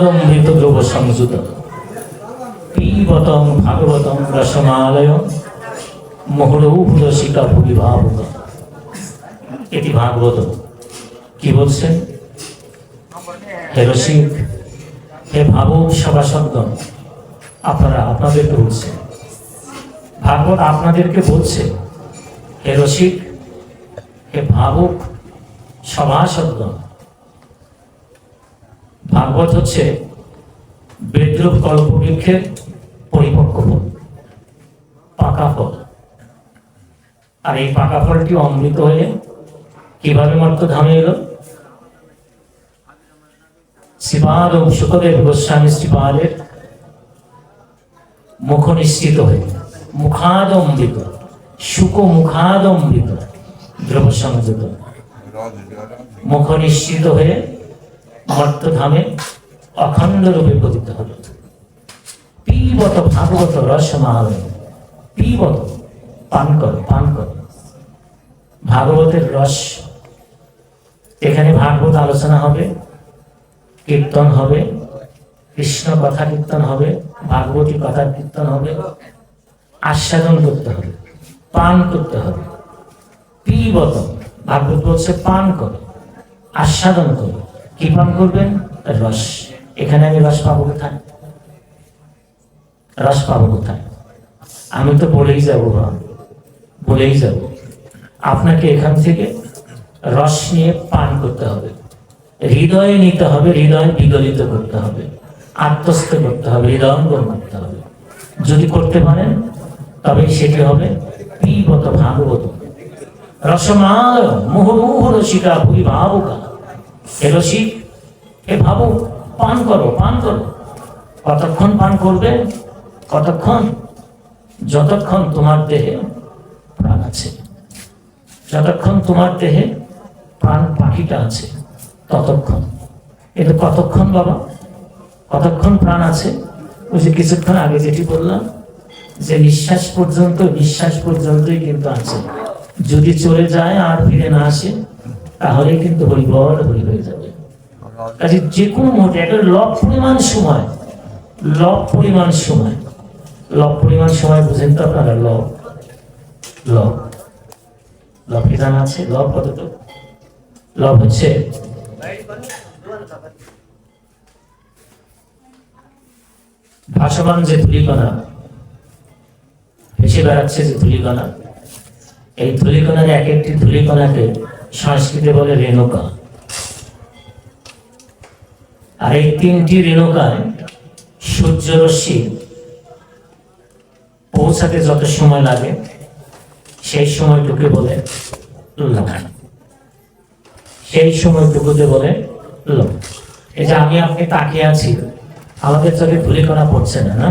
মুখাদমৃত দ্রব সংযুত পিবতং ভাগবতং রসমালয় মোহরৌভুরসিকা ভুলি ভাবুক। এটি ভাগবত। কি বলছেন? হে রসিক, হে ভাবুক সভাসদগণ, আপনারা আপনাদেরকে বলছে, ভাগবত আপনাদেরকে বলছে, হে রসিক, হে ভাবুক সভাসদগণ। ভাগবত হচ্ছে বেদ্রূপ কল্পবৃক্ষের পরিপক্ক ফল, পাকা ফল। আর এই পাকা ফলটি অমৃত হয়ে কিভাবে মর্তধামে এলো? শ্রীপাদ সুখদেব গোস্বামী শ্রীপাদের মুখ নিশ্চিত হয়ে মুখাদমৃত, সুখ মুখাদমৃত দ্রব সংযুত মুখ নিশ্চিত হয়ে মর্তধামে অখণ্ড রূপে পতিত হল। পিবত ভাগবত রসমালয়, পিবত পান কর, পান কর ভাগবতের রস। এখানে ভাগবত আলোচনা হবে, কীর্তন হবে, কৃষ্ণ কথা কীর্তন হবে, ভাগবতী কথা কীর্তন হবে, আস্বাদন করতে হবে, পান করতে হবে। পিবত, ভাগবত বলছে পান করো, আস্বাদন করো। কি পান করবেন? রস। এখানে আমি রস পাবো কোথায়? রস পাবো কোথায়? আমি তো বলেই যাবো, বলেই যাব। আপনাকে এখান থেকে রস নিয়ে পান করতে হবে, হৃদয়ে নিতে হবে, হৃদয় বিগলিত করতে হবে, আত্মস্থ করতে হবে, হৃদয়ঙ্গম করতে হবে। যদি করতে পারেন তবে সেটি হবে পিবত ভাগবত রসমালয় মুহুর্মুহু রসিকা ভুলি ভাবুকা। হে রসিক, হে ভাবুক, পান করো, পান করো। কতক্ষণ পান করবে? কতক্ষণ? যতক্ষণ তোমার দেহে প্রাণ আছে, যতক্ষণ তোমার দেহে প্রাণ পাখিটা আছে ততক্ষণ। এটা কতক্ষণ বাবা? কতক্ষণ প্রাণ আছে? ওই যে কিছুক্ষণ আগে যেটি বললাম, যে নিঃশ্বাস পর্যন্ত, নিঃশ্বাস পর্যন্তই কিন্তু আছে। যদি চলে যায় আর ফিরে না আসে তাহলে কিন্তু হরিবল হরি হয়ে যাবে। কাজে যে কোনো মুহূর্তে একটা লব পরিমাণ সময়, লব পরিমাণ সময়, লব পরিমাণ সময় বুঝেন তো আপনারা? লব, লব, লব কি জানা আছে? লব কতটুকু? লব হচ্ছে ভাসমান যে ধূলিকণা, ভেসে বেড়াচ্ছে যে ধূলিকণা, এই ধূলিকণার এক একটি ধূলিকণাকে সংস্কৃতে বলে রেণুকা। আর এই তিনটি রেণুকায় সূর্যরশ্মি পৌঁছাতে যত সময় লাগে সেই সময়টুকু বলে লব, সেই সময়টুকুতে বলে লব। এই যে আমি আপনি তাকিয়ে আছি, আমাদের চোখে ধূলিকণা পড়ছে না, না?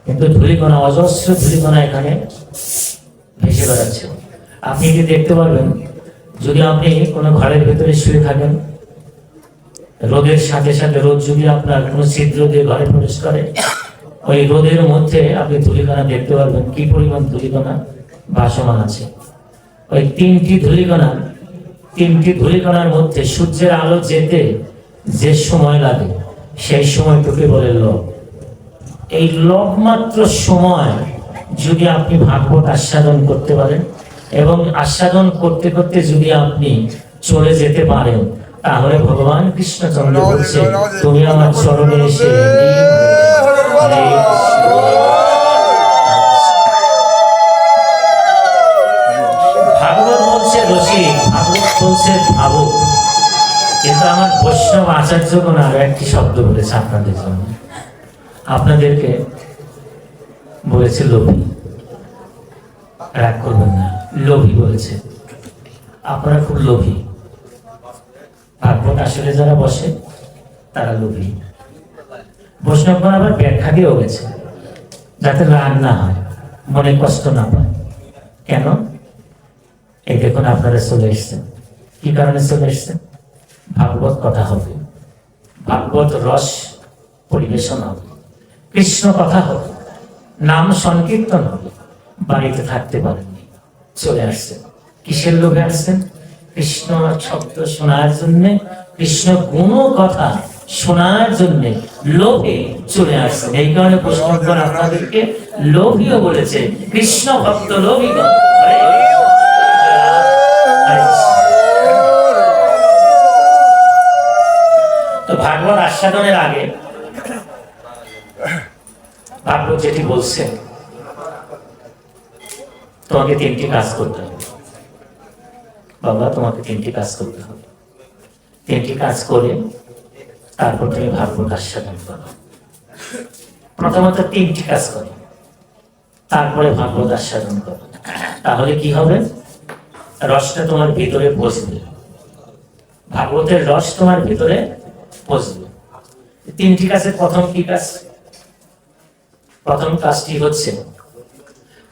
কিন্তু ধূলিকণা, অজস্র ধূলিকণা এখানে ভেসে বেড়াচ্ছে। আপনি কি দেখতে পারবেন, যদি আপনি কোনো ঘরের ভেতরে শুয়ে থাকেন, রোদের সাথে সাথে রোদ যদি আপনার কোনো ছিদ্র দিয়ে ঘরে প্রবেশ করে, ওই রোদের মধ্যে আপনি ধূলিকণা দেখতে পারবেন কি পরিমাণ ধূলিকণা ভাসমান আছে। ওই তিনটি ধূলিকণার মধ্যে সূর্যের আলো যেতে যে সময় লাগে সেই সময়টুকু বলে লব। এই লবমাত্র সময় যদি আপনি ভাগবত আস্বাদন করতে পারেন এবং আস্বাদন করতে করতে যদি আপনি চলে যেতে পারেন, তাহলে ভগবান কৃষ্ণচন্দ্র বলছে, তুমি আমার চরণে এসে ভাগবত বলছে রসিক, ভাগবত বলছে ভাবুক। কিন্তু আমার বৈষ্ণব আচার্যগণ আরো একটি শব্দ বলেছে আপনাদের জন্য, আপনাদেরকে বলেছে লোভী। রাগ করবেন না, লোভী বলেছে। আপনারা খুব লোভী। ভাগবত আসলে যারা বসে তারা লোভী। বৈষ্ণবগণ আবার ব্যাখ্যা দিয়েও গেছে যাতে রাগ না হয়, মনে কষ্ট না পায়। কেন? এই দেখুন আপনারা চলে এসছেন, কি কারণে চলে এসছেন? ভাগবত কথা হবে, ভাগবত রস পরিবেশন হবে, কৃষ্ণ কথা হবে, নাম সংকীর্তন হবে। বাড়িতে থাকতে পারেননি, চলে আসছেন। কিসের লোভে আসছেন? কৃষ্ণ শব্দ শোনার জন্য, কৃষ্ণ গুণ কথা শোনার জন্য লোভে চলে আসছেন। এই কারণে প্রশ্নোত্তর আপনাদেরকে লোভীও বলেছে, কৃষ্ণ ভক্ত লোভীগণ। তো ভাগবত আস্বাদনের আগে ভাগবত যেটি বলছেন, তোমাকে 3টি কাজ করতে হবে বাবা, তোমাকে 3টি কাজ করতে হবে। 3টি কাজ করে তারপর তুমি ভাগবত আস্বাদন করো। প্রথমত 3টি কাজ করো, তারপরে ভাগবত আস্বাদন করো। তাহলে কি হবে? রসটা তোমার ভিতরে পৌঁছবে, ভাগবতের রস তোমার ভিতরে পৌঁছবে। 3টি কাজের প্রথম কি কাজ? প্রথম কাজটি হচ্ছে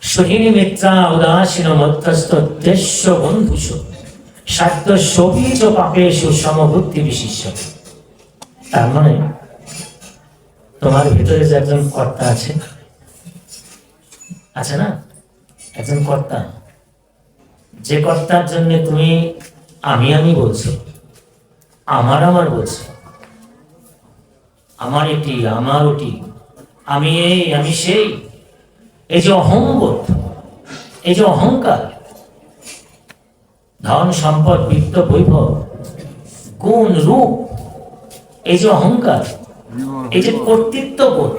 সোহিনী মিত্রা উদাসীন মধ্যস্থ দেশ্য বন্ধুষ সাধ্য সবীচ পাপেশু সমবুদ্ধি বিশিষ্ট। তার মানে তোমার ভিতরে যে একজন কর্তা আছে, আছে না একজন কর্তা, যে কর্তার জন্য তুমি আমি বলছো, আমার বলছো, আমার এটি, আমার ওটি, আমি এই, আমি সেই, এই যে অহংবোধ, এই যে অহংকার, ধন সম্পদ বিত্ত বৈভব গুণ রূপ, এই যে অহংকার, এই যে কর্তৃত্ব বোধ,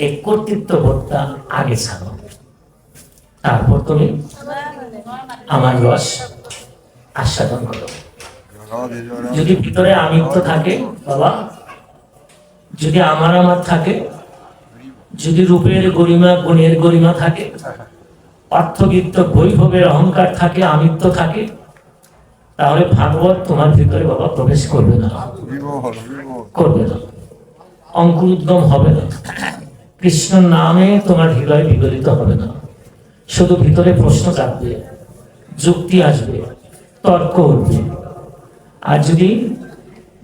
এই কর্তৃত্ব বোধটা আগে ছাড়ো, তারপর তুমি আমার রস আস্বাদন করো। যদি ভিতরে আমিত্ব থাকে বাবা, যদি আমার থাকে, যদি রূপের গরিমা গুণের গরিমা থাকে, অর্থবিত্ত বৈভবের অহংকার থাকে, আমিত্ব থাকে, তাহলে ভাগবত তোমার ভিতরে বাবা প্রবেশ করবে না, করবে না, অঙ্কুরোদ্গম হবে না, কৃষ্ণ নামে তোমার হৃদয় বিগলিত হবে না। শুধু ভিতরে প্রশ্ন জাগবে, যুক্তি আসবে, তর্ক উঠবে। আর যদি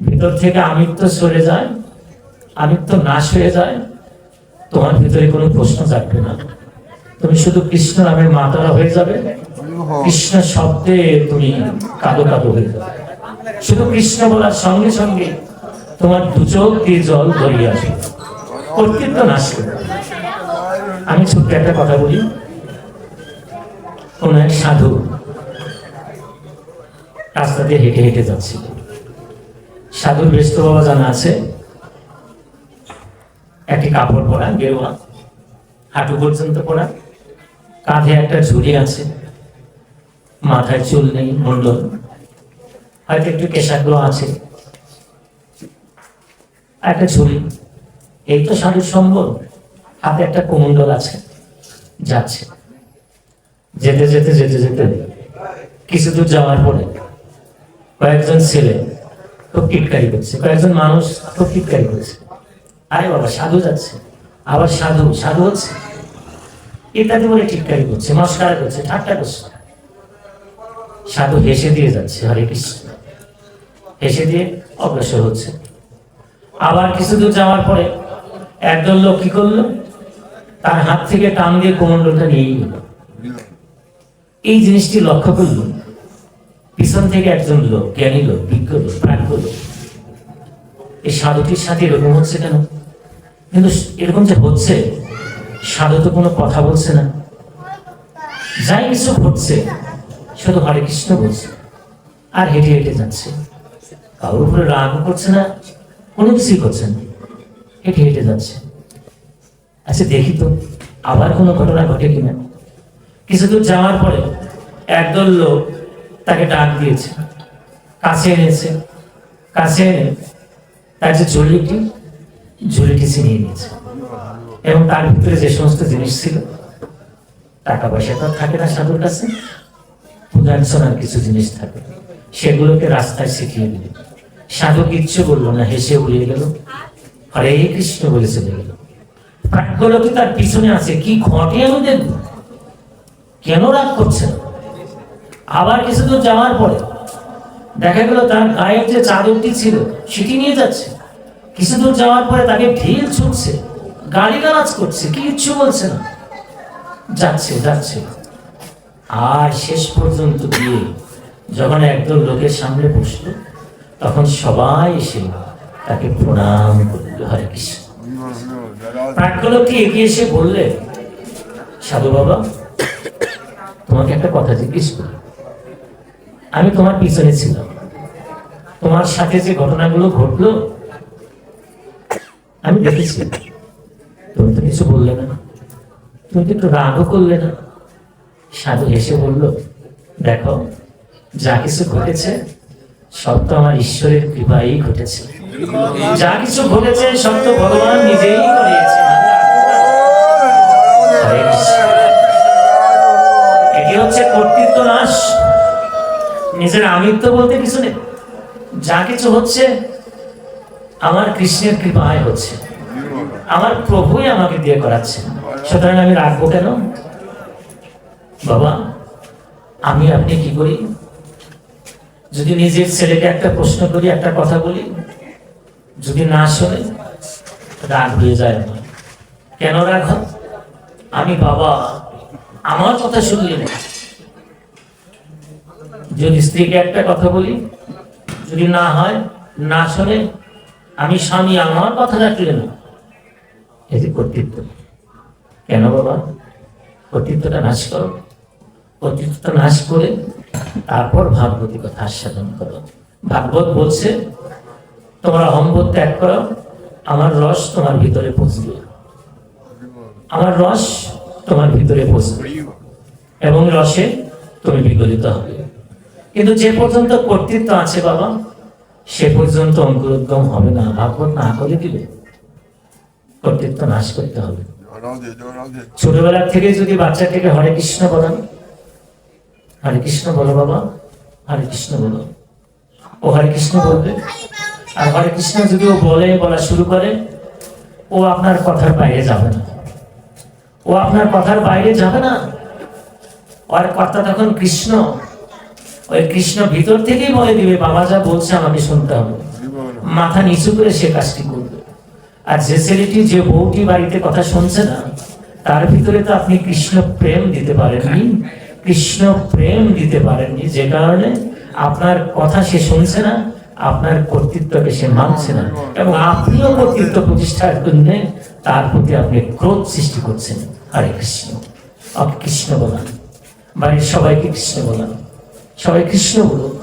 ভিতর থেকে আমিত্ব সরে যায়, আমিত্ব নাশ হয়ে যায়, তোমার ভিতরে কোনো প্রশ্ন জাগবে না। তুমি শুধু কৃষ্ণ নামের মাতারা হয়ে যাবে, কৃষ্ণ শব্দে তুমি কাঁদো কাঁদো হয়ে যাবে। শুধু কৃষ্ণ বলার সঙ্গে সঙ্গে তোমার দু চোখ দিয়ে জল ধরিয়ে আসবে, কর্তৃত্ব নাশ করবে। আমি ছোট্ট একটা কথা বলি। কোন এক সাধু রাস্তা দিয়ে হেঁটে হেঁটে যাচ্ছিল। সাধুর ব্যস্ত বাবা জানা আছে, একটি কাপড় পরা, গেরুয়া, হাঁটু পর্যন্ত পরা, কাঁধে একটা ঝুড়ি আছে, মাথায় চুল নেই, মুন্ডন, হয়তো একটু কেশাগ্র আছে, একটা ঝুড়ি, এই তো সাধুর সম্বল। হাতে একটা কুমণ্ডল আছে, যাচ্ছে। যেতে যেতে যেতে যেতে কিছু দূর যাওয়ার পরে কয়েকজন ছেলে খুব টিটকারি করছে, কয়েকজন মানুষ খুব টিটকারি করছে। আরে বাবা, সাধু যাচ্ছে, আবার সাধু সাধু হচ্ছে, ইত্যাদি বলে টিটকারি করছে, মস্কারা করছে, ঠাট্টা করছে। সাধু হেসে দিয়ে যাচ্ছে, হরে কৃষ্ণ, হেসে দিয়ে অগ্রসর হচ্ছে। আবার কিছু দূর যাওয়ার পরে একদল লোক কি করলো, তার হাত থেকে টান দিয়ে কমণ্ডলটা নিয়ে গেল। এই জিনিসটি লক্ষ্য করল পিছন থেকে একজন লোক, জ্ঞানী লোক, বিজ্ঞ লোক, প্রাজ্ঞ লোক। এই সাধুটির সাথে এরকম হচ্ছে কেন? কিন্তু এরকম যে হচ্ছে, সাধু তো কোনো কথা বলছে না, যাই কিছু ঘটছে শুধু হরে কৃষ্ণ বলছে, আর হেঁটে হেঁটে যাচ্ছে। কারোর উপরে রাগ করছে না, কোনো কিছুই করছে না, হেঁটে হেঁটে যাচ্ছে। আচ্ছা দেখি তো আবার কোনো ঘটনা ঘটে কিনা। কিছু দূর যাওয়ার পরে একদল লোক তাকে ডাক দিয়েছে, কাছে এনেছে, কাছে এনে তার যে ঝুড়িটি ছিনিয়ে নিয়েছে, এবং তার ভিতরে যে সমস্ত জিনিস ছিল, টাকা পয়সা তো থাকে না সাধুর কাছে, পূজার্চনার কিছু জিনিস থাকে, সেগুলোকে রাস্তায় শিখিয়ে দিল। সাধু কিচ্ছু বললো না, হেসে উড়িয়ে গেল, হরে কৃষ্ণ বলে চলে গেল। প্রাজ্ঞ লোকে তার পিছনে আছে, কি ঘটে আমি দেখব, কেন রাগ করছে। আবার কিছু দূর যাওয়ার পরে দেখা গেল তার গায়ের যে চাদরটি ছিল সেটি নিয়ে যাচ্ছে। কিছু দূর যাওয়ার পরে তাকে ঢিল ছুটছে, গালিগালাজ করছে, কিচ্ছু বলছে না, যাচ্ছে যাচ্ছে। আর শেষ পর্যন্ত গিয়ে যখন একদল লোকের সামনে বসলো, তখন সবাই এসে তাকে প্রণাম করল। হরে কৃষ্ণ। প্রাজ্ঞলোকটি এগিয়ে এসে বললে, সাধু বাবা, তোমাকে একটা কথা জিজ্ঞেস করি। আমি তোমার পিছনে ছিলাম, তোমার সাথে যে ঘটনাগুলো ঘটলো আমি দেখেছি। তুমি তো কিছু বললে না, তুমি তো একটু রাগও করলে না। সাধু হেসে বলল, দেখো, যা কিছু ঘটেছে সব তো আমার ঈশ্বরের কৃপাই ঘটেছে। যা কিছু ঘটেছে সব তো ভগবান নিজেই করিয়েছে। এটি হচ্ছে কর্তৃত্ব নাশ। নিজের আমিত্ব বলতে কিছু নেই। যা কিছু হচ্ছে আমার কৃষ্ণের কৃপায় হচ্ছে, আমার প্রভুই আমাকে দিয়ে করাচ্ছে। সুতরাং আমি রাখবো কেন? বাবা, আমি আপনি কি করি, যদি নিজের ছেলেকে একটা প্রশ্ন করি, একটা কথা বলি, যদি না শোনে রাগ হয়ে যায়। আমার কেন রাগ হয়? আমি বাবা, আমার কথা শুনলে না। যদি স্ত্রীকে একটা কথা বলি, যদি না হয়, না শোনে, আমি স্বামী, আমার কথা রাখলে না। এই যে কর্তৃত্ব, কেন বাবা? কর্তৃত্বটা নাশ করো। কর্তৃত্বটা নাশ করে তারপর ভাগবতী কথা আস্বাদন করো। ভাগবত বলছে, তোমার অহংবোধ ত্যাগ করো, আমার রস তোমার ভিতরে পৌঁছবে। আমার রস তোমার ভিতরে পৌঁছবে এবং রসে তুমি বিগলিত হবে। কিন্তু যে পর্যন্ত কর্তৃত্ব আছে বাবা, সে পর্যন্ত অঙ্কুরোদ্গম হবে না। ভাগবত না করে দিলে কর্তৃত্ব নাশ করতে হবে। ছোটবেলা থেকে যদি বাচ্চাটিকে হরে কৃষ্ণ বলেন, হরে কৃষ্ণ বলো বাবা, হরে কৃষ্ণ বলো, ও হরে কৃষ্ণ বলবে। আর হরে কৃষ্ণ যদি ও বলা শুরু করে, ও আপনার কথার বাইরে যাবে না। ও আপনার কথার বাইরে যাবে না। ওর কথা তখন কৃষ্ণ। ওই কৃষ্ণ ভিতর থেকেই বলে দিবে, বাবা যা বলছে আমাকে শুনতে হবে। মাথা নিচু করে সে কাজটি করবে। আর যে ছেলেটি, যে বউটি বাড়িতে কথা শুনছে না, তার ভিতরে তো আপনি কৃষ্ণ প্রেম দিতে পারেননি। কৃষ্ণ প্রেম দিতে পারেননি, যে কারণে আপনার কথা সে শুনছে না, আপনার কর্তৃত্বকে সে মানছে না, এবং আপনিও কর্তৃত্ব প্রতিষ্ঠার জন্য তার প্রতি আপনি ক্রোধ সৃষ্টি করছেন। হরে কৃষ্ণ। আপনি কৃষ্ণ বলেন, বাড়ির সবাইকে কৃষ্ণ বলেন, সবাই কৃষ্ণ বলুন।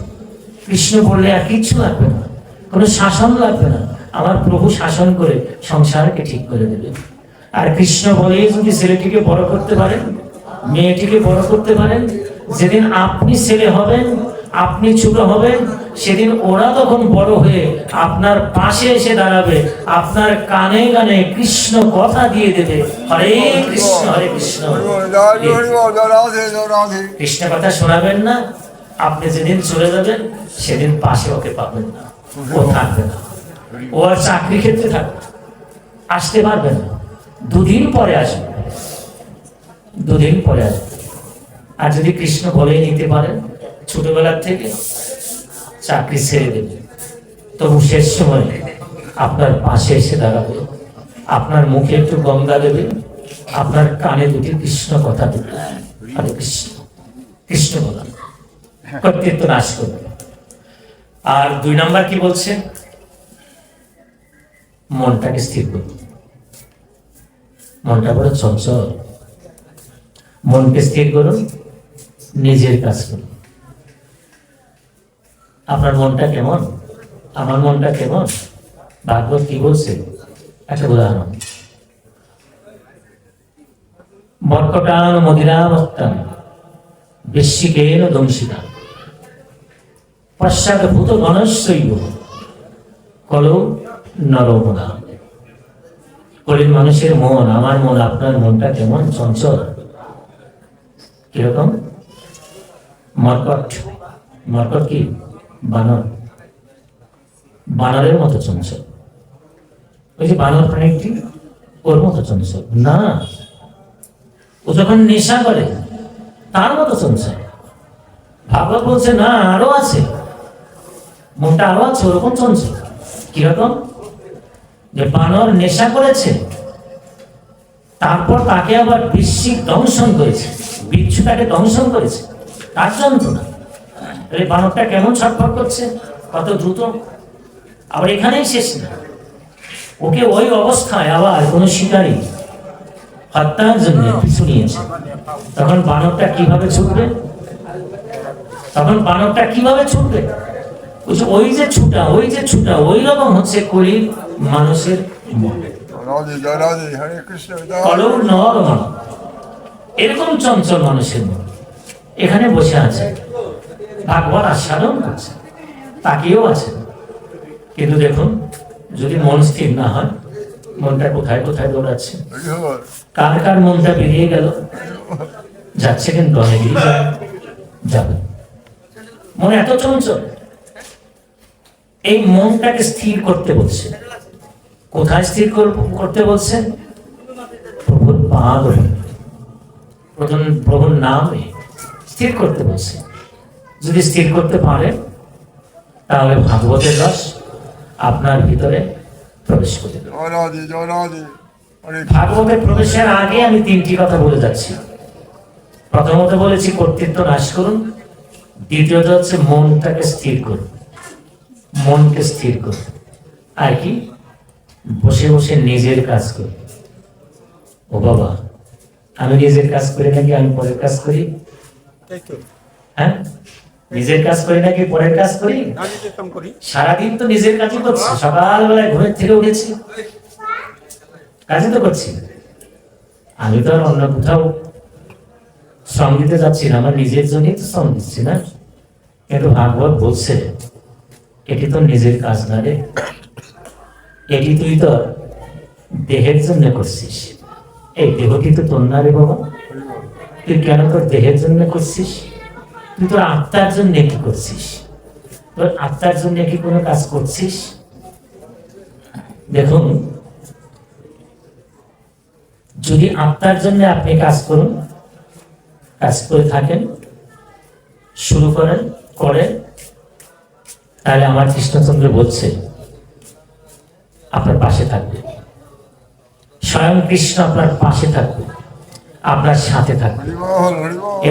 কৃষ্ণ বললে আর কিচ্ছু লাগবে না, কোনো শাসন লাগবে না। আমার প্রভু শাসন করে সংসারকে ঠিক করে দেবে। আর কৃষ্ণ বলেই যদি ছেলেটিকে বড় করতে পারেন, মেয়েটিকে বড় করতে পারেন, যেদিন আপনি ছেলে হবেন, আপনি ছোট হবেন, সেদিন ওরা তখন বড় হয়ে আপনার পাশে এসে দাঁড়াবে, আপনার কানে কানে কৃষ্ণ কথা দিয়ে দেবে, হরে কৃষ্ণ হরে কৃষ্ণ। কৃষ্ণ কথা শোনাবেন না, আপনি যেদিন চলে যাবেন সেদিন পাশে ওকে পাবেন না, ও থাকবে না। ও আর চাকরি ক্ষেত্রে থাকবে, আসতে পারবে না। দুদিন পরে আসবে, দুদিন পরে আসবে। আর যদি কৃষ্ণ বলে নিতে পারেন, ছোটবেলার থেকে চাকরি ছেড়ে দেবে, তবু শেষ সময় আপনার পাশে এসে দাঁড়াবে, আপনার মুখে একটু গঙ্গা দেবে, আপনার কানে দুটি কৃষ্ণ কথা দেবে। হরে কৃষ্ণ। কৃষ্ণ বলা কর্তৃত্ব নাশ করবে। আর 2 নাম্বার কি বলছে? মনটাকে স্থির করবে। মনটা বড় চঞ্চল, মনকে স্থির করুন, নিজের কাজ করুন। আপনার মনটা কেমন, আমার মনটা কেমন? ভাগবত কি বলছে? একটা উদাহরণ, মর্কটান মদিরাবত্তান বৃশ্চিকেন দংশিতা পশ্চাৎ ভূত গণস্যৈব কলৌ নরমনা। কলির মানুষের মন, আমার মন, আপনার মনটা কেমন? চঞ্চল। কিরকম? মর্কট। মর্কট কি? বানর। বানরের মতো চঞ্চল। ওই যে বানর প্রাণীটি, ওর মতো চঞ্চল না। ও যখন নেশা করে তার মতো চঞ্চল। ভাগবত বলছে না, আরো আছে, মনটা আরো আছে ওরকম চঞ্চল। কিরকম? যে বানর নেশা করেছে, তারপর তাকে আবার বৃশ্চিক দংশন করেছে, বিচ্ছু তাকে দংশন করেছে, তার যন্ত্রণা। এই বানরটা কেমন ছটফট করছে, কত দ্রুত। আবার এখানেই শেষ না, ওকে ওই অবস্থায় আবার কোনো শিকারী হত্যার জন্য পিছু নিয়েছে। তখন বানরটা কিভাবে ছুটবে? ওই যে ছুটা ওই রকম হচ্ছে কলির মানুষের মন। কলৌ নর মন, এরকম চঞ্চল মানুষের মন এখানে বসে আছে, ভাগবত আস্বাদন করছে, তাকিয়েও আছে। কিন্তু দেখুন, যদি মন স্থির না হয়, মনটা কোথায় কোথায় দৌড়াচ্ছে। কার কার মনটা বেরিয়ে গেল, যাচ্ছে কিন্তু অনেকেই যাবে। মনে এত চঞ্চল, এই মনটাকে স্থির করতে বলছে। কোথায় স্থির করতে বলছে? প্রভুর পাদ, প্রভুর নামে স্থির করতে বলছে। যদি স্থির করতে পারে, তাহলে ভাগবতের রস আপনার ভিতরে প্রবেশ করতে দেবে। ভাগবতের প্রবেশের আগে আমি তিনটি কথা বলে যাচ্ছি। প্রথমত বলেছি কর্তৃত্ব নাশ করুন, দ্বিতীয়ত হচ্ছে মনটাকে স্থির করুন, মনকে স্থির করুন, আর কি বসে বসে নিজের কাজ করুন। ও বাবা, আমি নিজের কাজ করি নাকি আমি পরের কাজ করি? হ্যাঁ, নিজের কাজ করি নাকি পরের কাজ করি? সারাদিন তো নিজের কাজই করছি। সকালবেলায় ঘুমের থেকে উঠেছি, কাজই তো করছি। আমি তো আর অন্য কোথাও শ্রম দিতে যাচ্ছি না, আমার নিজের জন্যই তো শ্রম দিচ্ছি না। কিন্তু ভাগবত বলছে এটি তো নিজের কাজ না রে, এটি তুই তো দেহের জন্য করছিস। এই দেহটি তো তোর না রে বাবা, তুই কেন তোর দেহের জন্য করছিস? তুই তোর আত্মার জন্য কি করছিস? তোর আত্মার জন্য কি কোনো কাজ করছিস? দেখুন, যদি আত্মার জন্য আপনি কাজ করুন, কাজ করে থাকেন, শুরু করেন, তাহলে আমার কৃষ্ণচন্দ্র বলছে আপনার পাশে থাকবে, স্বয়ং কৃষ্ণ আপনার পাশে থাকবে, আপনার সাথে থাকবে,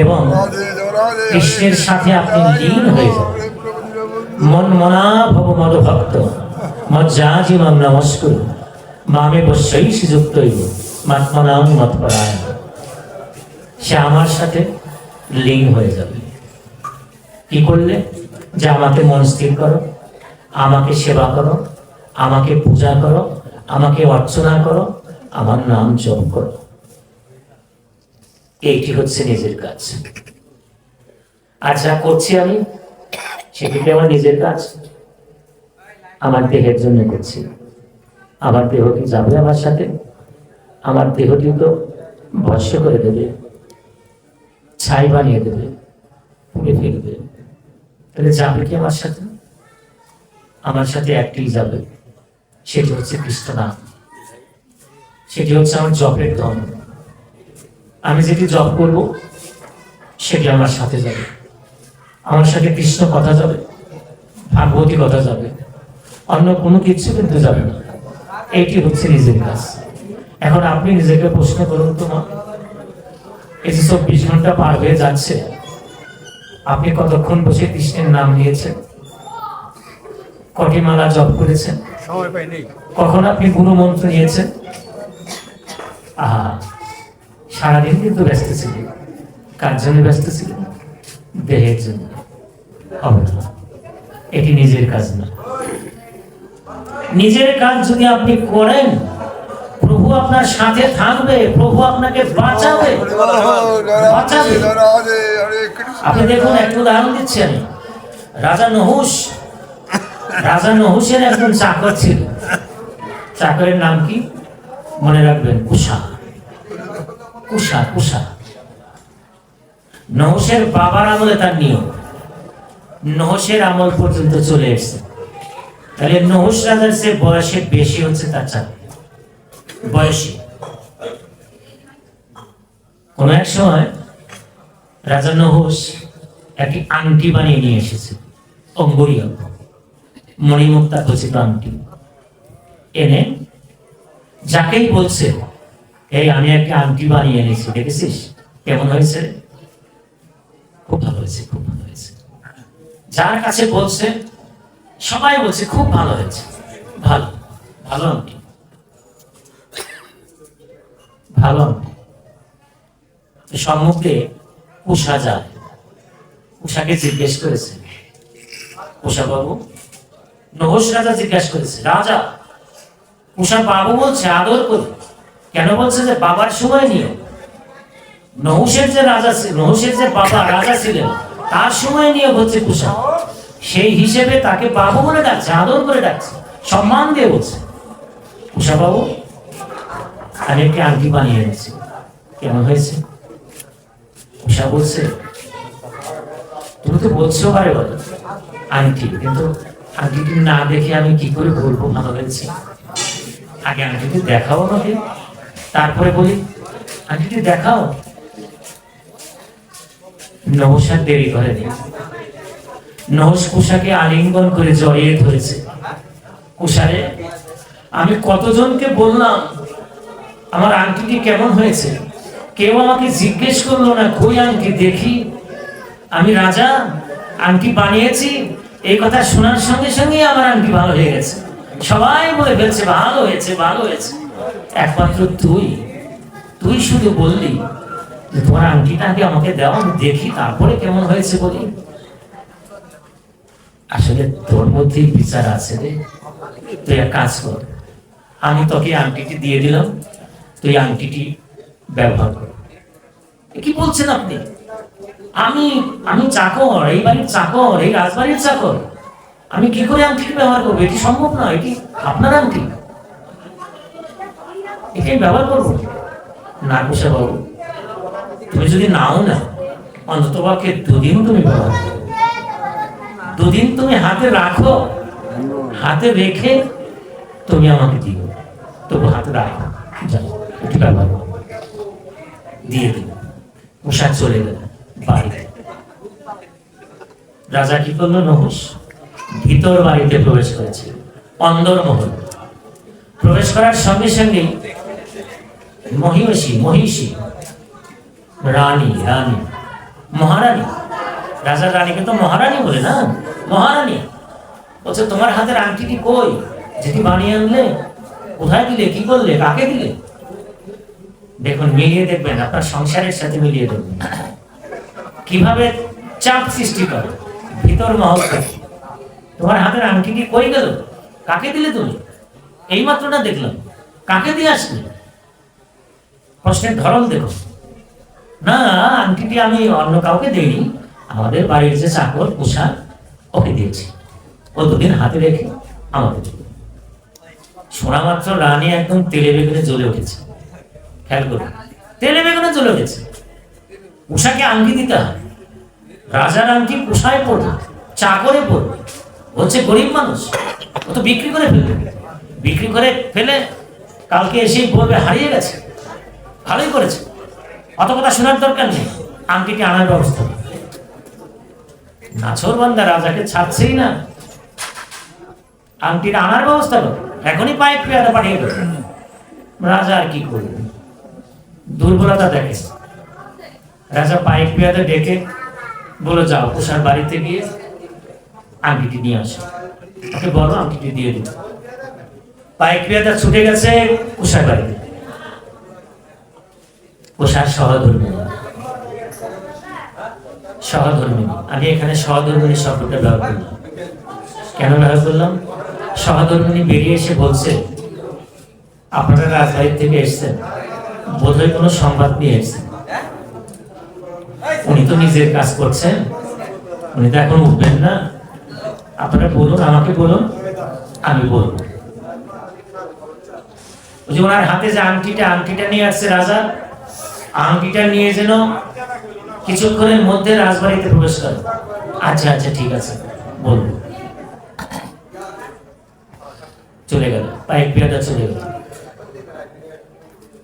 এবং কৃষ্ণের সাথে আপনি লীন হয়ে যাবেন। মন মনা ভব মদ ভক্ত মজ্জাজি মাম নমস্কুর মামে বশ্যই যুক্ত মাত্মনাং মৎপরায়ণ। সে আমার সাথে লীন হয়ে যাবে। কি করলে? যে আমাকে মন স্থির করো, আমাকে সেবা করো, আমাকে পূজা করো, আমাকে অর্চনা করো, আমার নাম জপ করো। এইটি হচ্ছে নিজের কাজ। আর যা করছি আমি, সেটিকে আমার নিজের কাজ, আমার দেহের জন্য করছি। আমার দেহ কি যাবে আমার সাথে? আমার দেহটি তো ভস্য করে দেবে, ছাই বানিয়ে দেবে, পুড়ে ফেলবে। তাহলে যাবে কি আমার সাথে? আমার সাথে একটি যাবে, সেটি হচ্ছে কৃষ্ণ নাম, সেটি হচ্ছে আমার জপের ধন। আমি যেটি জপ করব, সেটি আমার সাথে যাবে, আমার সাথে কৃষ্ণ কথা যাবে, ভাগবতী কথা যাবে, অন্য কোনো কিছু কিন্তু যাবে না। এইটি হচ্ছে নিজের কাজ। এখন আপনি নিজেকে প্রশ্ন করুন তো, এই যে 24 ঘন্টা পার হয়ে যাচ্ছে, আপনি কতক্ষণ বসে কৃষ্ণের নাম নিয়েছেন? কটি মালা জপ করেছেন? কখন আপনি গুরু মন্ত্র নিয়েছেন? সারাদিন কিন্তু ব্যস্ত ছিলেন। কার জন্য ব্যস্ত ছিলেন? দেহের জন্য। এটি নিজের কাজ না। নিজের কাজ যদি আপনি করেন, প্রভু আপনার সাথে থাকবে, প্রভু আপনাকে বাঁচাবে। আপনি দেখুন, একটু উদাহরণ দিচ্ছি আমি। রাজা নহুষের একজন চাকর ছিল। চাকরের নাম কি মনে রাখবেন? কুশা। নহুষের বাবার আমলে তার নিয়ম, নহুষের আমল পর্যন্ত চলে এসেছে। তাহলে নহুষ রাজার সে বয়সে বেশি হচ্ছে তার চাকর বয়সী। কোন এক সময় রাজা নহুষ একটি আংটি বানিয়ে নিয়ে এসেছে, অঙ্গুরীয় মণিমুক্তা খচিত আংটি এনে যাকেই বলছে, এই আমি একটা আংটি বানিয়ে এনেছি, দেখেছিস কেমন হয়েছে? খুব ভালো হয়েছে, খুব ভালো হয়েছে। যার কাছে বলছে, সবাই বলছে খুব ভালো হয়েছে। ভালো ভালো আংটি, ভালো আংটি। সম্মুখে উষা যায়, উষাকে জিজ্ঞেস করেছে, উষা বাবু, নহস রাজা জিজ্ঞাসা করেছে, রাজা উষা বাবু বলছে আদর করে, কেন বলছে যে বাবার সময় নিও। নহুষের যে রাজা ছিল, নহুষের যে বাবা রাজা ছিলেন, তার সময় নিয়ে হচ্ছে কুষা, সেই হিসেবে তাকে বাবু বলে ডাকছে, আদর করে ডাকছে, সম্মান দিয়ে বলছে, কুষা বাবু আমি একটি আংটি বানিয়ে এনেছি, কেমন হয়েছে? উষা বলছে, তুমি তো বলছো বারে বারে আংটি, কিন্তু আংটিটি না দেখে আমি কি করে বলবো ভালো হয়েছে? আগে আংটিটি দেখাও আমাকে, তারপরে বলি আংটিটি দেখাও। নহস আর দেরি করেনি, নহস কুষাকে আলিঙ্গন করে জড়িয়ে ধরেছে। কুষারে, আমি কতজনকে বললাম আমার আংটিটি কেমন হয়েছে, কেউ আমাকে জিজ্ঞেস করলো না কই আংটি দেখি, আমি রাজা আংটি বানিয়েছি, এই কথা শোনার সঙ্গে সঙ্গে আমার আংটি ভালো হয়ে গেছে, সবাই বলে ফেলছে ভালো হয়েছে ভালো হয়েছে, একমাত্র তুই, তুই শুধু বললি যে তোমার আংটিটা আগে আমাকে দাও, আমি দেখি তারপরে কেমন হয়েছে বলি। আসলে তোর মধ্যেই বিচার আছে রে, তুই এক কাজ কর, আমি তোকে আংটিটি দিয়ে দিলাম, তুই আংটিটি ব্যবহার কর। কি বলছেন আপনি? আমি আমি চাকর, এই বাড়ির চাকর, এই রাজবাড়ির চাকর, আমি কি করে আংটিটি ব্যবহার করবো? এটি সম্ভব নয়, এটি আপনার আংটি, এটাই ব্যবহার করবো না। কুষা বাবু, তুমি যদি নাও না, অন্তত পক্ষে দুদিন তুমি ব্যবহার করো, দুদিন তুমি হাতে রাখো, হাতে রেখে তুমি আমাকে দিও, তবু হাতে রাখো, যাও একটু ব্যবহার করো। দিয়ে দিল, উষা চলে গেল বাড়িতে। রাজা কি করলো? নহস ভিতর বাড়িতে প্রবেশ করেছে, অন্দরমহল। প্রবেশ করার সঙ্গে সঙ্গে মহিষী রানী, রানী মহারানী, রাজার রানীকে তো মহারানী বলে না, মহারানী বলছে, তোমার হাতের আংটিটি কই, যেটি বানিয়ে আনলে, কোথায় দিলে, কি করলে, কাকে দিলে? দেখুন, মিলিয়ে দেখবেন, আপনার সংসারের সাথে মিলিয়ে দেখবেন কিভাবে চাপ সৃষ্টি করে ভিতর মহল থেকে। তোমার হাতের আংটিটি কই গেল, কাকে দিলে তুমি? এই মাত্র না দেখলাম, কাকে দিয়ে আসলে? প্রশ্নের ধরন দেখো, না আংটিটি আমি অন্য কাউকে দেইনি, আমাদের বাড়ির যে চাকর কুষা, ওকে দিয়েছি, ও দুদিন হাতে রেখে আমাকে দিল। শোনা মাত্র রানী একদম তেলে বেগুনে জ্বলে উঠেছে। খেয়াল করুন, তেলে বেগুনে জ্বলে উঠেছে। উষাকে আংটি দিতে হয়, রাজার আংটি কুষায় পড়বে, চাকরে পড়বে, হচ্ছে গরিব মানুষ, ও তো বিক্রি করে ফেলবে, বিক্রি করে ফেলে কালকে এসেই বলবে হারিয়ে গেছে। ভালোই করেছে, অত কথা শোনার দরকার নেই, আংটিটি আনার ব্যবস্থা। নাছোড়বান্দা রাজাকে ছাড়ছেই না, আংটিটা আনার ব্যবস্থা করো, এখনই পাইপ পেয়াদা পাঠিয়ে দেবে। রাজা আর কি করবে, দুর্বলতা দেখে। রাজা পাইপ পেয়াদা ডেকে বলে, যাও কুষার বাড়িতে গিয়ে আংটিটি নিয়ে আসো, ওকে বলো আংটিটি দিয়ে দিল। পাইপ পেয়াদা ছুটে গেছে কুষার বাড়িতে। কুষার সহধর্মিনী, আমি এখানে সহধর্মিনী শব্দটা ব্যবহার করলাম, কেন ব্যবহার করলাম? সহধর্মিনী বেরিয়ে এসে বলছে, আপনারা রাজবাড়ির থেকে এসছেন, বোধহয় কোনো সংবাদ নিয়ে এসছেন। উনি তো নিজের কাজ করছেন, উনি তো এখন উঠবেন না, আপনারা বলুন, আমাকে বলুন, আমি বলবো। ওনার হাতে যে আংটিটা নিয়ে আসছে রাজা, আংটিটা নিয়ে যেন কিছুক্ষণের মধ্যে রাজবাড়িতে প্রবেশ করে। আচ্ছা আচ্ছা ঠিক আছে, বলবো। চলে গেল, পাইপ পেয়াদা চলে গেল।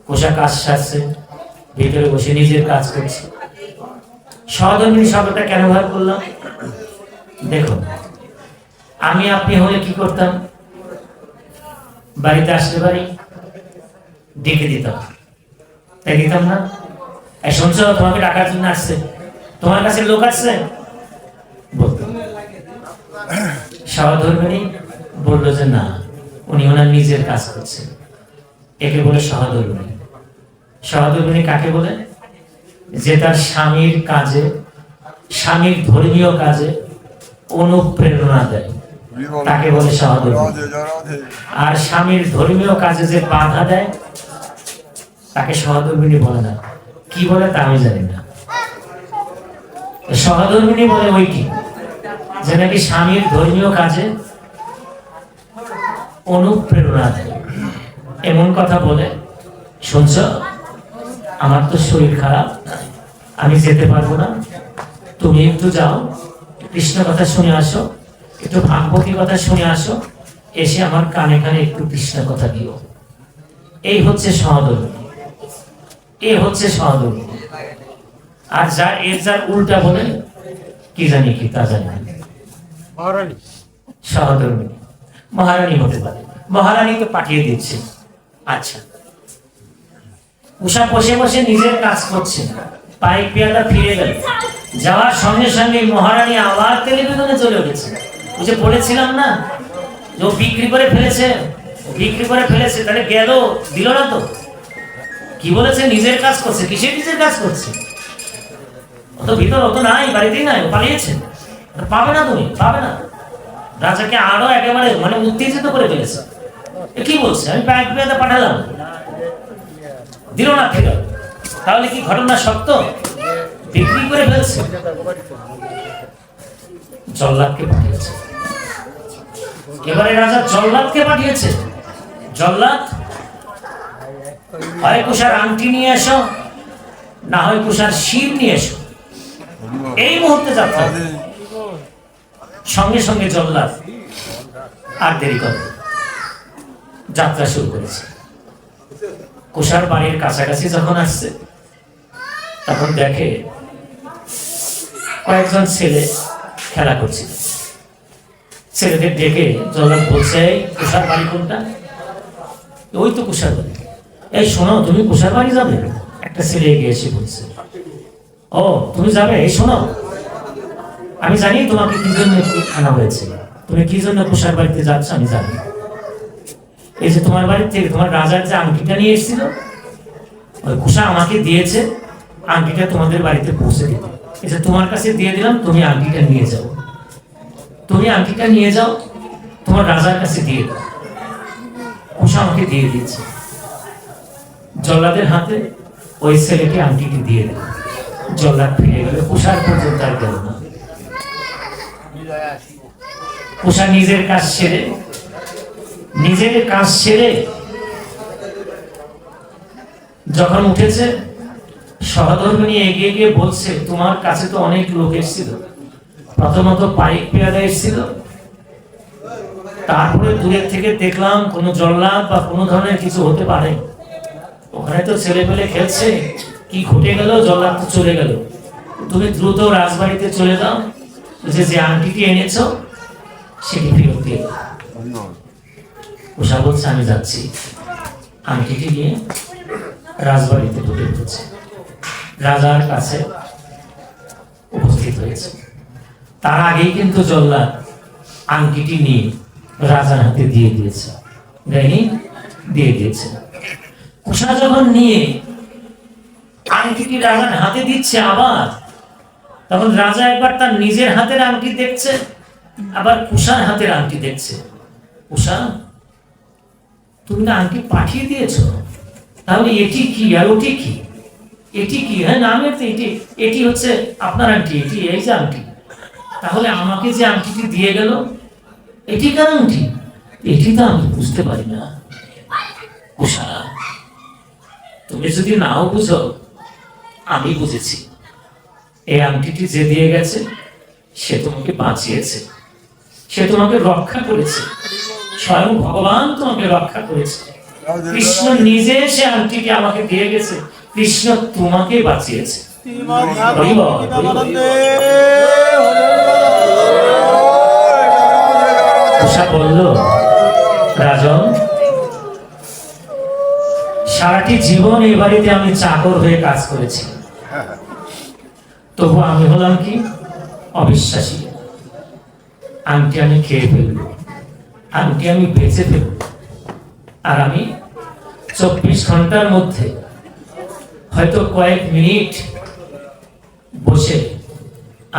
কোষা কাজ সারছে, ভিতরে বসে নিজের কাজ করছে। সহধর্মিনী শব্দটা কেন ব্যবহার করলাম? দেখুন, আমি আপনি হলে কি করতাম? বাড়িতে আসলে বাড়ি ডেকে দিতাম, তাই দিতাম না? শুনছো, তোমাকে ডাকার জন্য আসছে, তোমার কাছে লোক আসছে, বলতাম। সহধর্মিনী বললো যে না, উনি ওনার নিজের কাজ করছেন, একে বলে সহধর্মিণী। সহধর্মিণী কাকে বলে? যে তার স্বামীর কাজে, স্বামীর ধর্মীয় কাজে অনুপ্রেরণা দেয়, তাকে বলে সহধর্মিণী। আর স্বামীর ধর্মীয় কাজে যে বাধা দেয় তাকে সহধর্মিণী বলে না। কি বলে তা আমি জানি না। সহধর্মিণী বলে ওইটি যে নাকি স্বামীর ধর্মীয় কাজে অনুপ্রেরণা দেয়, এমন কথা বলে, শুনছ আমার তো শরীর খারাপ, আমি যেতে পারবো না, তুমি একটু যাও, কৃষ্ণ কথা শুনে আসো, একটু ভাগবতী কথা শুনে আসো, এসে আমার কানে কানে একটু কৃষ্ণ কথা দিও। এই হচ্ছে সহধর্মিণী, এই হচ্ছে সহধর্মিণী। আর যার উল্টা বলে কি জানি কি তা জানি না, সহধর্মিণী মহারানী হতে পারে, মহারানী তো পাঠিয়ে দিচ্ছে। আচ্ছা, উষা বসে বসে নিজের কাজ করছে, পাইক পেয়ালা ফিরে গেল, যাওয়ার সঙ্গে সঙ্গে মহারানী আবার টেলিভিশনে চলে উঠেছে। ওই যে বলেছিলাম না যে ও বিক্রি করে ফেলেছে, বিক্রি করে ফেলেছে, তাহলে গেল দিল না তো। কি বলেছে? নিজের কাজ করছে। কিসের নিজের কাজ করছে? অত ভিতর অত নাই, বাড়িতেই নাই, পালিয়েছে, পাবে না, তুমি পাবে না। রাজাকে আরো একেবারে মানে উত্তেজিত করে ফেলেছে। কি বলছে? আমি পাইক পেয়ালা পাঠালাম, দিল না, ফিরে। তাহলে কি ঘটনা সত্য? বিক্রি করে ফেলছে। জল্লাদকে পাঠিয়েছে। এবারে রাজা জল্লাদকে পাঠিয়েছে। জল্লাদ, হয় কুষার আংটি নিয়ে এসো, না হয় কুষার শির নিয়ে এসো, এই মুহূর্তে যাত্রা। সঙ্গে সঙ্গে জল্লাদ আর দেরি করে যাত্রা শুরু করেছে। কুষার বাড়ির কাছাকাছি যখন আসছে তখন দেখে কয়েকজন ছেলে খেলা করছিল। ছেলেদের ডেকে জল্লাদ বলছে, কুষার বাড়ি কোনটা? ওই তো কুষার বাড়ি। এই শোনো, তুমি কুষার বাড়ি যাবে? একটা ছেলে এগিয়ে এসে বলছে, ও তুমি যাবে? এই শোনো, আমি জানি তোমাকে কি জন্য আনা হয়েছে, তুমি কি জন্য কুষার বাড়িতে যাচ্ছ আমি জানি। এই যে তোমার বাড়ি থেকে তোমার রাজার যে আংটিটা নিয়ে এসেছিল, ওই কুষা আমাকে দিয়েছে আংটিটা তোমাদের বাড়িতে পৌঁছে দিতে। এই যে তোমার কাছে দিয়ে দিলাম, তুমি আংটিটা নিয়ে যাও, তুমি আংটিটা নিয়ে যাও, তোমার রাজার কাছে দিয়ে দাও। কুষা আমাকে দিয়ে দিয়েছে। জল্লাদের হাতে ওই ছেলেকে আংটিটি দিয়ে দিল। জল্লাদ ফিরে গেল, কুষার পর্যন্ত আর গেল না। কুষা নিজের কাজ সেরে যখন উঠেছে, সহধর্মিণী এগিয়ে গিয়ে বলছে, তোমার কাছে তো অনেক লোক এসেছিল, প্রথমত পাইক পেয়াদা এসেছিল, তারপরে দূরের থেকে দেখলাম কোনো জল্লাদ বা কোনো ধরনের কিছু হতে পারে, ওখানে তো ছেলে পেলে খেলছে, কি ঘটে গেল? জল্লাদ তো চলে গেল, তুমি দ্রুত রাজবাড়িতে চলে যাও, যে আংটিটি এনেছো সেটি ফেরত দিয়ে দাও। উষা বলছে, আমি যাচ্ছি। আংটিটি নিয়ে রাজবাড়িতে ঢুকে পড়েছে, রাজার কাছে উপস্থিত হয়েছে। তার আগেই কিন্তু জল্লাদ আংটিটি নিয়ে রাজার হাতে দিয়ে দিয়েছে, দেয়নি? দিয়ে দিয়েছে। উষা যখন নিয়ে আংটিটি রাজার হাতে দিচ্ছে আবার, তখন রাজা একবার তার নিজের হাতের আংটি দেখছে, আবার উষার হাতের আংটি দেখছে। উষা, তুমি না আংটি পাঠিয়ে দিয়েছো, তাহলে এটি কি আর ওটি কি? এটি কি? হ্যাঁ, নামের তো এটি, এটি হচ্ছে আপনার আংটি, এটি এই যে আংটি। তাহলে আমাকে যে আংটিটি দিয়ে গেল, এটি কার আংটি? এটি তো আমি বুঝতে পারি না। উষা, তুমি যদি নাও বুঝো, আমি বুঝেছি। এই আংটিটি যে দিয়ে গেছে সে তোমাকে বাঁচিয়েছে, সে তোমাকে রক্ষা করেছে, স্বয়ং ভগবান তোমাকে রক্ষা করেছে। কৃষ্ণ নিজে সে আংটিটি আমাকে দিয়ে গেছে, কৃষ্ণ তোমাকে বাঁচিয়েছে। উষা বলল, রাজন, সারাটি জীবন এই বাড়িতে আমি চাকর হয়ে কাজ করেছি, তবু আমি হলাম কি? অবিশ্বাসী। আংটি আমি খেয়ে ফেলবো, আংটি আমি বেঁচে ফেলবো, আর আমি 24 ঘন্টার মধ্যে হয়তো কয়েক মিনিট বসে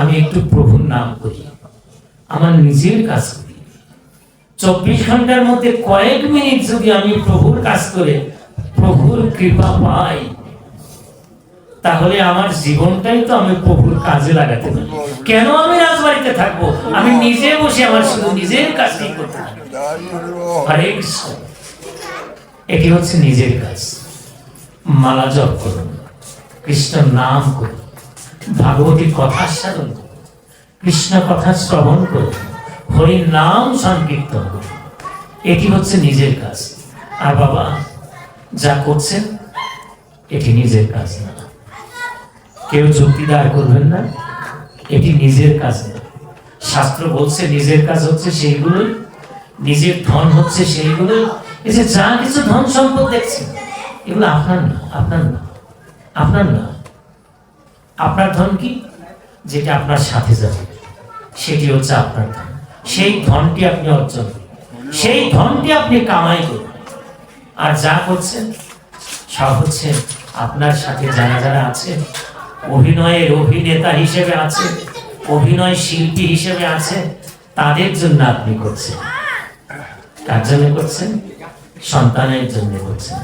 আমি একটু প্রভুর নাম করি, আমার নিজের কাজ করি। 24 ঘন্টার মধ্যে কয়েক মিনিট যদি আমি প্রভুর কাজ করে প্রভুর কৃপা পাই, তাহলে আমার জীবনটাই তো আমি প্রভুর কাজে লাগাতে পারি। কেন আমি রাজবাড়িতে থাকবো? আমি নিজে বসে আমার শুধু নিজের কাজই করতে থাকি। হরে কৃষ্ণ। এটি হচ্ছে নিজের কাজ। মালা জপ করুন, কৃষ্ণ নাম করুন, ভাগবতীর কথা সাধন করুন, কৃষ্ণ কথা শ্রবণ করুন, হরির নাম সংকীর্তন করুন। এটি হচ্ছে নিজের কাজ। আর বাবা যা করছেন এটি নিজের কাজ না। কেউ যুক্তি দাঁড় করবেন না, এটি নিজের কাজ না। শাস্ত্র বলছে নিজের কাজ হচ্ছে সেইগুলো, নিজের ধন হচ্ছে সেইগুলো। এই যে যা কিছু ধন সম্পদ দেখছেন, এগুলো আপনার না, আপনার না, আপনার না। আপনার ধন কি? যেটা আপনার সাথে যাবে, সেটি হচ্ছে আপনার ধন। সেই ধনটি আপনি অর্জন করুন, সেই ধনটি আপনি কামাই করুন। আর যা করছেন সব হচ্ছে আপনার সাথে যারা যারা আছে, অভিনয়ের অভিনেতা হিসেবে আছে, অভিনয় শিল্পী হিসেবে আছে, তাদের জন্য আপনি করছেন। কার জন্য করছেন? সন্তানের জন্য করছেন।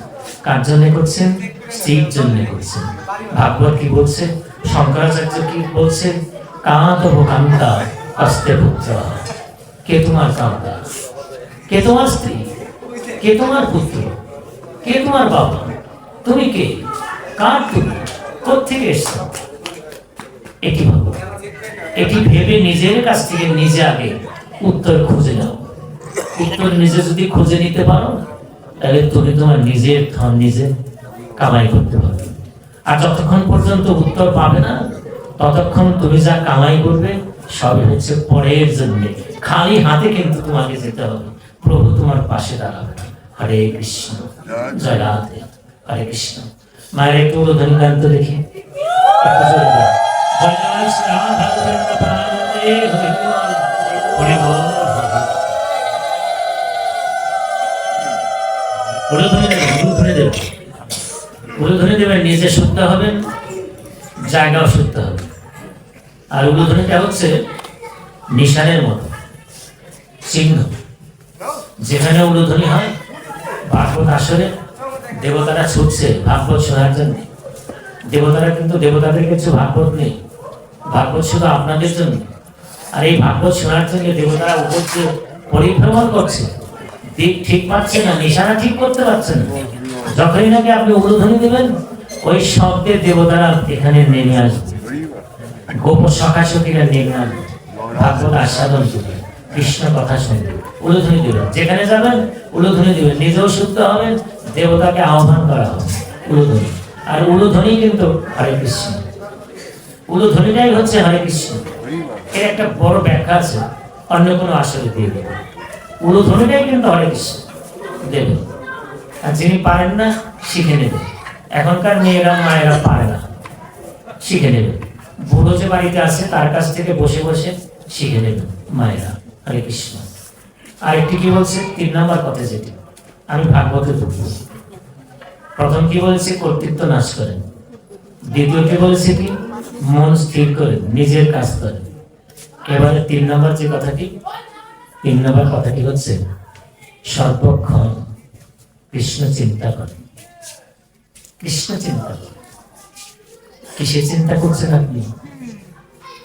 কার জন্য করছেন? স্ত্রীর জন্য করছেন। ভাগবত কি বলছে? শঙ্করাচার্য কি বলছেন? কাঁতব কান্তা হস্তে পুত্র। কে তোমার কান্তা? কে তোমার স্ত্রী? কে তোমার পুত্র? কে তোমার বাবা? তুমি কে? কার তুমি? কোত্থেকে এসছো? এটি ভাবো। এটি ভেবে নিজের কাছ থেকে নিজে আগে উত্তর খুঁজে নাও। উত্তর নিজে যদি খুঁজে নিতে পারো, তাহলে তুমি তোমার নিজের ধন নিজে কামাই করতে পারবে। আর যতক্ষণ পর্যন্ত উত্তর পাবে না, ততক্ষণ তুমি যা কামাই করবে সবই হচ্ছে পরের জন্য। খালি হাতে কিন্তু তোমাকে যেতে হবে, প্রভু তোমার পাশে দাঁড়াবে। হরে কৃষ্ণ, জয় রাধে। হরে কৃষ্ণ। মায়ের একটু উলুধ্বনি গান তো দেখি, একটু জোরে দাও। জয় শ্রী রাধা গোবিন্দ প্রাণে হরি বল। উলুধ্বনি দেবেন, উলুধ্বনি দেবেন, উলুধ্বনি দেবেন। নিজে শুনতে হবেন, জায়গাও শুনতে হবে। আর উলুধ্বনিটা হচ্ছে নিশানের মতো চিহ্ন। যেখানে উলুধ্বনি হয়, ভাগবত আসরে দেবতারা ছুটছে ভাগবত শোনার জন্য। দেবতারা কিন্তু দেবতাদের কিছু ভাগবত নেই, ভাগবত শুধু আপনাদের জন্য। আর এই ভাগবত শোনার জন্য দেবতারা উপর দিয়ে পরিভ্রমণ করছে, দিক ঠিক পাচ্ছে না, নিশানা ঠিক করতে পারছেন না। যখনই নাকি আপনি উলুধ্বনি দেবেন, ওই শব্দে দেবতারা এখানে নেমে আসবে, গোপ সখা সখীরা নেমে আসবে, ভাগবত আস্বাদন করবে, কৃষ্ণ কথা শুনবে। উলুধ্বনি দেবেন, যেখানে যাবেন উলুধ্বনি দেবেন। নিজেও শুদ্ধ হবেন, দেবতাকে আহ্বান করা হবে উলুধ্বনি। আর উলুধ্বনি কিন্তু হরে কৃষ্ণ, উলুধ্বনিটাই হচ্ছে হরে কৃষ্ণ। এর একটা বড় ব্যাখ্যা আছে, অন্য কোনো আসলে দিয়ে দেবেন। উলুধ্বনিটাই কিন্তু হরে কৃষ্ণ দেবেন। আর যিনি পারেন না, শিখে নেবেন। এখনকার মেয়েরা মায়েরা পারে না, শিখে নেবেন। বুড়ো যে বাড়িতে আছে তার কাছ থেকে বসে বসে শিখে নেবেন মায়েরা। হরে কৃষ্ণ। আর একটি কি বলছে? 3 নম্বর কথা যেটি আমি ভাগবতে পড়ব। প্রথম কি বলেছে? কর্তৃত্ব নাশ করেন। দ্বিতীয় কি বলেছে? কি মন স্থির করেন, নিজের কাজ করেন। এবারে 3 নম্বর যে কথাটি, 3 নম্বর কথাটি হচ্ছে সর্বক্ষণ কৃষ্ণ চিন্তা করেন। কৃষ্ণ চিন্তা করেন। কিসের চিন্তা করছেন আপনি?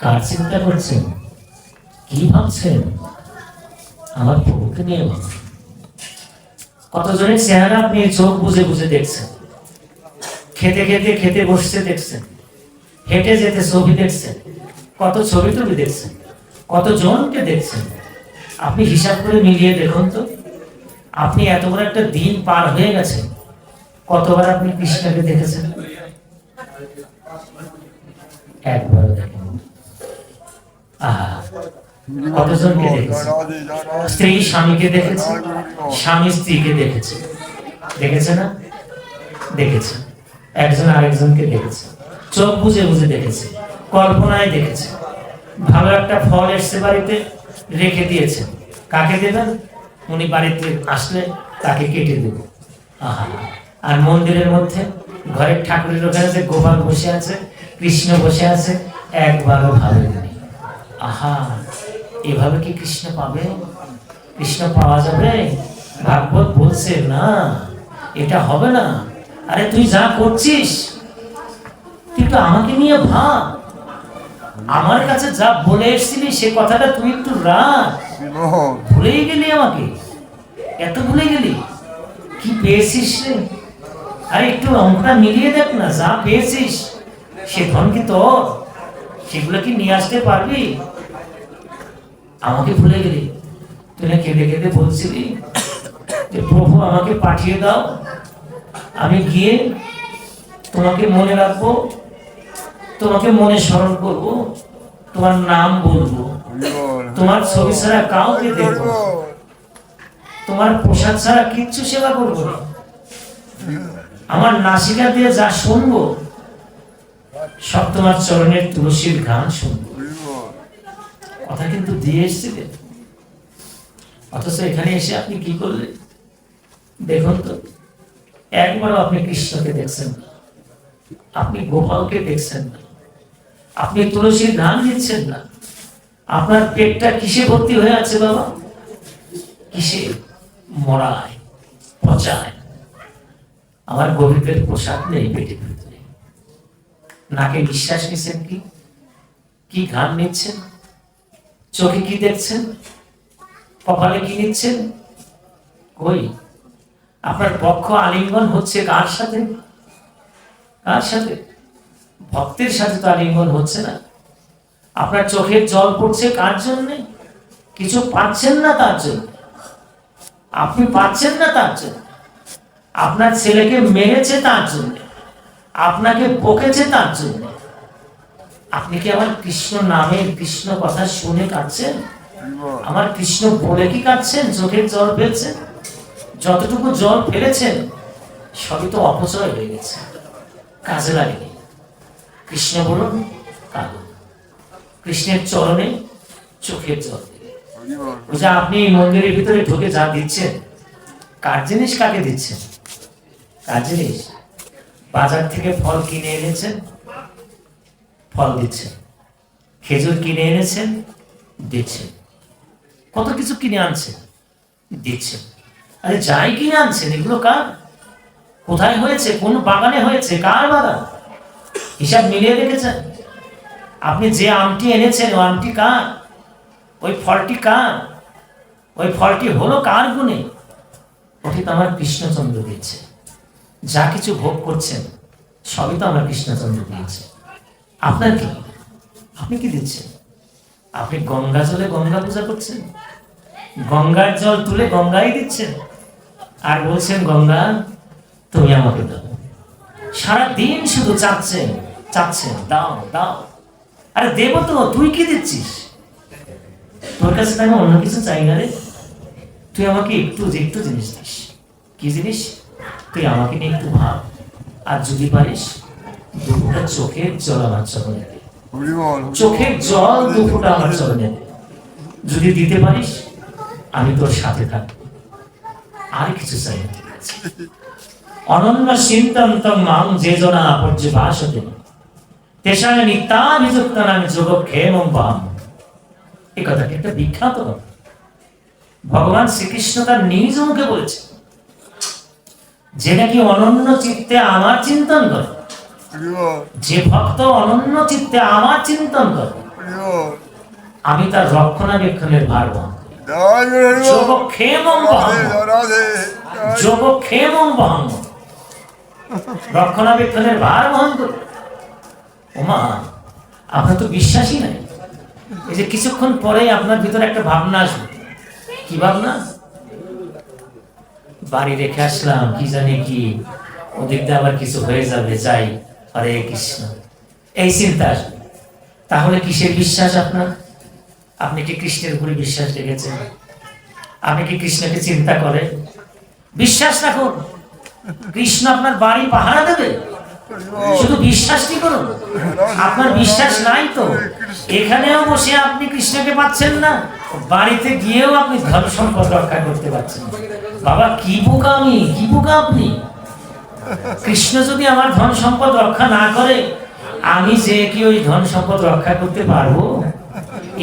কার চিন্তা করছেন? কি ভাবছেন? আমার প্রভুকে নিয়ে ভাবছেন। কতজনের চেহারা আপনি চোখ বুঝে বুঝে দেখছেন, খেতে খেতে খেতে বসতে দেখছেন, হেঁটে যেতে ছবি দেখছেন, কত ছবি টবি দেখছেন, কতজনকে দেখছেন। আপনি হিসাব করে মিলিয়ে দেখুন তো, আপনি এত বড় একটা দিন পার হয়ে গেছেন, কতবার আপনি কৃষ্ণকে দেখেছেন? একবারও দেখেন। কতজনকে দেখেছে? স্ত্রী স্বামীকে দেখেছে, স্বামী স্ত্রীকে দেখেছে, দেখেছে না? দেখেছে। একজন আরেকজনকে দেখেছে, চোখ বুঝে বুঝে দেখেছে, কল্পনায় দেখেছে। ভালো একটা ফল এসছে বাড়িতে, রেখে দিয়েছে। কাকে দেবেন? উনি বাড়িতে আসলে তাকে কেটে দেব। আহা, আর মন্দিরের মধ্যে ঘরের ঠাকুরের ওখানে যে গোপাল বসে আছে, কৃষ্ণ বসে আছে, একবারও ভাবেননি। আহা, এভাবে কি কৃষ্ণ পাবে? কৃষ্ণ পাওয়া যাবে? ভাগবত বলছে না, এটা হবে না। আরে তুই যা করছিস, তুই তো আমাকে নিয়ে ভাব। আমার কাছে যা বলে এসেছিলি সে কথাটা তুই একটু রাখ। ভুলেই গেলি আমাকে, এত ভুলে গেলি? কি পেয়েছিস রে? আরে একটু অঙ্কটা মিলিয়ে দেখ না, যা পেয়েছিস সে ধন কি তোর? সেগুলো কি নিয়ে আসতে পারবি? আমাকে ভুলে গেলি। তুই না কেঁদে কেঁদে বলছিলি যে প্রভু আমাকে পাঠিয়ে দাও, আমি গিয়ে তোমাকে মনে রাখবো, তোমাকে মনে স্মরণ করবো, তোমার নাম বলবো, তোমার ছবি ছাড়া কাউকে দেখবো না, তোমার প্রসাদ ছাড়া কিচ্ছু সেবা করবো না, আমার নাসিকা দিয়ে যা শুনবো সব তোমার চরণের তুলসীর গান শুনবো। কথা কিন্তু দিয়ে এসেছিলেন, অথচ এখানে এসে আপনি কি করলেন? দেখুন তো, একবারও আপনি কৃষ্ণকে দেখছেন না, আপনি গোপালকে দেখছেন না, আপনি তুলসীর ধান দিচ্ছেন না। আপনার পেটটা কিসে ভর্তি হয়ে আছে বাবা? কিসে? মরায়, পচায়। আমার গরিবের প্রসাদ নেই পেটের ভিতরে। নাকে নিঃশ্বাস নিচ্ছেন কি? কি ঘাম নিচ্ছেন? চোখে কি দেখছেন? কপালে কি নিচ্ছেন? কই? আপনার বক্ষ আলিঙ্গন হচ্ছে কার সাথে? কার সাথে? ভক্তের সাথে তো আলিঙ্গন হচ্ছে না। আপনার চোখের জল পড়ছে কার জন্য? কিছু পাচ্ছেন না তার জন্য। আপনি পাচ্ছেন না তার জন্য। আপনার ছেলেকে মেরেছে তার জন্য, আপনাকে বকেছে তার জন্য। আপনি কি আমার কৃষ্ণ নামে, কৃষ্ণ কথা শুনে কাঁদছেন? আমার কৃষ্ণ বলে কি কাঁদছেন? চোখের জল ফেলছেন? যতটুকু জল ফেলেছেন সবই তো অপচয় হয়ে গেছে, কাজে লাগেনি। কৃষ্ণ বলুন, কাঁদুন। কৃষ্ণের চরণে চোখের জল দেবে। ওই যে আপনি মন্দিরের ভিতরে ঢুকে যা দিচ্ছেন, কার জিনিস? কাকে দিচ্ছেন? কার জিনিস? বাজার থেকে ফল কিনে এনেছেন, ফল দিচ্ছেন। খেজুর কিনে এনেছেন, দিচ্ছেন। কত কিছু কিনে আনছেন, দিচ্ছেন। আরে যাই কিনে আনছেন, এগুলো কার? কোথায় হয়েছে? কোন বাগানে হয়েছে? কার বাগান? হিসাব মিলিয়ে রেখেছেন? আপনি যে আমটি এনেছেন ওই আমটি কার? ওই ফলটি কার? ওই ফলটি হলো কার গুণে? ওটি তো আমার কৃষ্ণচন্দ্র দিয়েছে। যা কিছু ভোগ করছেন সবই তো আমার কৃষ্ণচন্দ্র দিয়েছে। আপনার কি? আপনি কি দিচ্ছেন? আপনি গঙ্গা জলে গঙ্গা পূজা করছেন, গঙ্গার জল তুলে গঙ্গাই দিচ্ছেন, আর বলছেন গঙ্গা তুমি আমাকে দাও। সারাদিন শুধু চাচ্ছেন, চাচ্ছেন, দাও দাও। আরে দেব তো, তুই কি দিচ্ছিস? তোর কাছে আমি অন্য কিছু চাই না রে। তুই আমাকে একটু একটু জিনিস দিস। কি জিনিস? তুই আমাকে নিয়ে একটু ভাব, আর যদি পারিস দুপুরটা চোখের জল আমার চরণে দে। চোখের জল দুপুরটা আমার চরণে দে। যদি দিতে পারিস আমি তোর সাথে থাকবো, আর কিছু চাই না। অনন্য চিন্তন্তং মাং যে জনা পর্যবাসতে তেষাং নিত্যাভিযুক্তানাং যোগক্ষেমং বাম। এই কথাটি একটা বিখ্যাত কথা। ভগবান শ্রীকৃষ্ণ তার নিজ মুখে বলেছে, যে নাকি অনন্য চিত্তে আমার চিন্তন করে, যে ভক্ত অনন্য চিত্তে আমার চিন্তন করে, আমি তার রক্ষণাবেক্ষণের ভার বহন করি। যোগক্ষেমং বহন, যোগক্ষেমং বহন, রক্ষণাবেক্ষণের ভার বহন করি। ওমা, আপনার তো বিশ্বাসই নাই। এই যে কিছুক্ষণ পরেই আপনার ভিতরে একটা ভাবনা আসবে। কি ভাবনা? বাড়ি রেখে আসলাম, কি জানি কি ওদিক দিয়ে আবার কিছু হয়ে যাবে, যাই, হরে কৃষ্ণ, এই চিন্তা আসবে। তাহলে কিসের বিশ্বাস আপনার? আপনি কি কৃষ্ণের উপরে বিশ্বাস রেখেছেন? আপনি কি কৃষ্ণকে চিন্তা করেন? বিশ্বাস রাখুন, কৃষ্ণ আপনার বাড়ি পাহারা দেবে। শুধু বিশ্বাসটি করুন। আপনার বিশ্বাস নাই তো এখানেও বসে আপনি কৃষ্ণকে পাচ্ছেন না, বাড়িতে গিয়েও আপনি ধন সম্পদ রক্ষা করতে পারছেন না। বাবা কি বোকা আমি, কি বোকা আপনি। কৃষ্ণ যদি আমার ধন সম্পদ রক্ষা না করে, আমি যে কি ওই ধন সম্পদ রক্ষা করতে পারবো?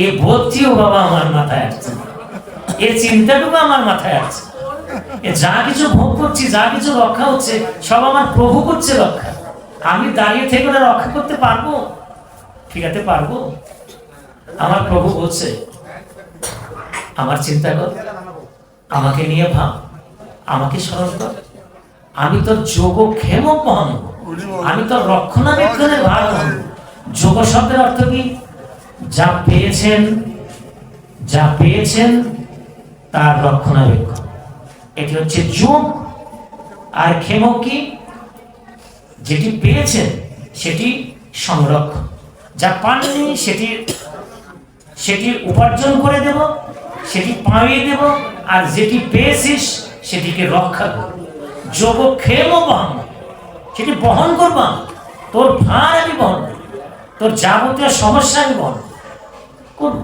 এ বোধটিও বাবা আমার মাথায় আসছে, এ চিন্তাটুকু আমার মাথায় আছে। যা কিছু ভোগ করছি, যা কিছু রক্ষা হচ্ছে, সব আমার প্রভু করছে রক্ষা। আমি দাঁড়িয়ে থেকে ওরা রক্ষা করতে পারবো? ঠিক আছে, পারবো? আমার প্রভু বলছে, আমার চিন্তা কর, আমাকে নিয়ে ভাব, আমাকে স্মরণ কর। আমি তোর যোগক্ষেম মহন, আমি তোর রক্ষণাবেক্ষণের ভার হন। যোগ শব্দের অর্থ কি? যা পেয়েছেন, যা পেয়েছেন তার রক্ষণাবেক্ষণ, এটি হচ্ছে যোগ। আর ক্ষেম কি? যেটি পেয়েছেন সেটি সংরক্ষণ, যা পাননি সেটি উপার্জন করে দেব, সেটি পাইয়ে দেব, আর যেটি পেয়েছিস সেটিকে রক্ষা করব। যোগক্ষেম বহন, সেটি বহন করবা, তোর ভার আমি বহন করব, তোর যাবতীয় সমস্যা আমি বহন করব।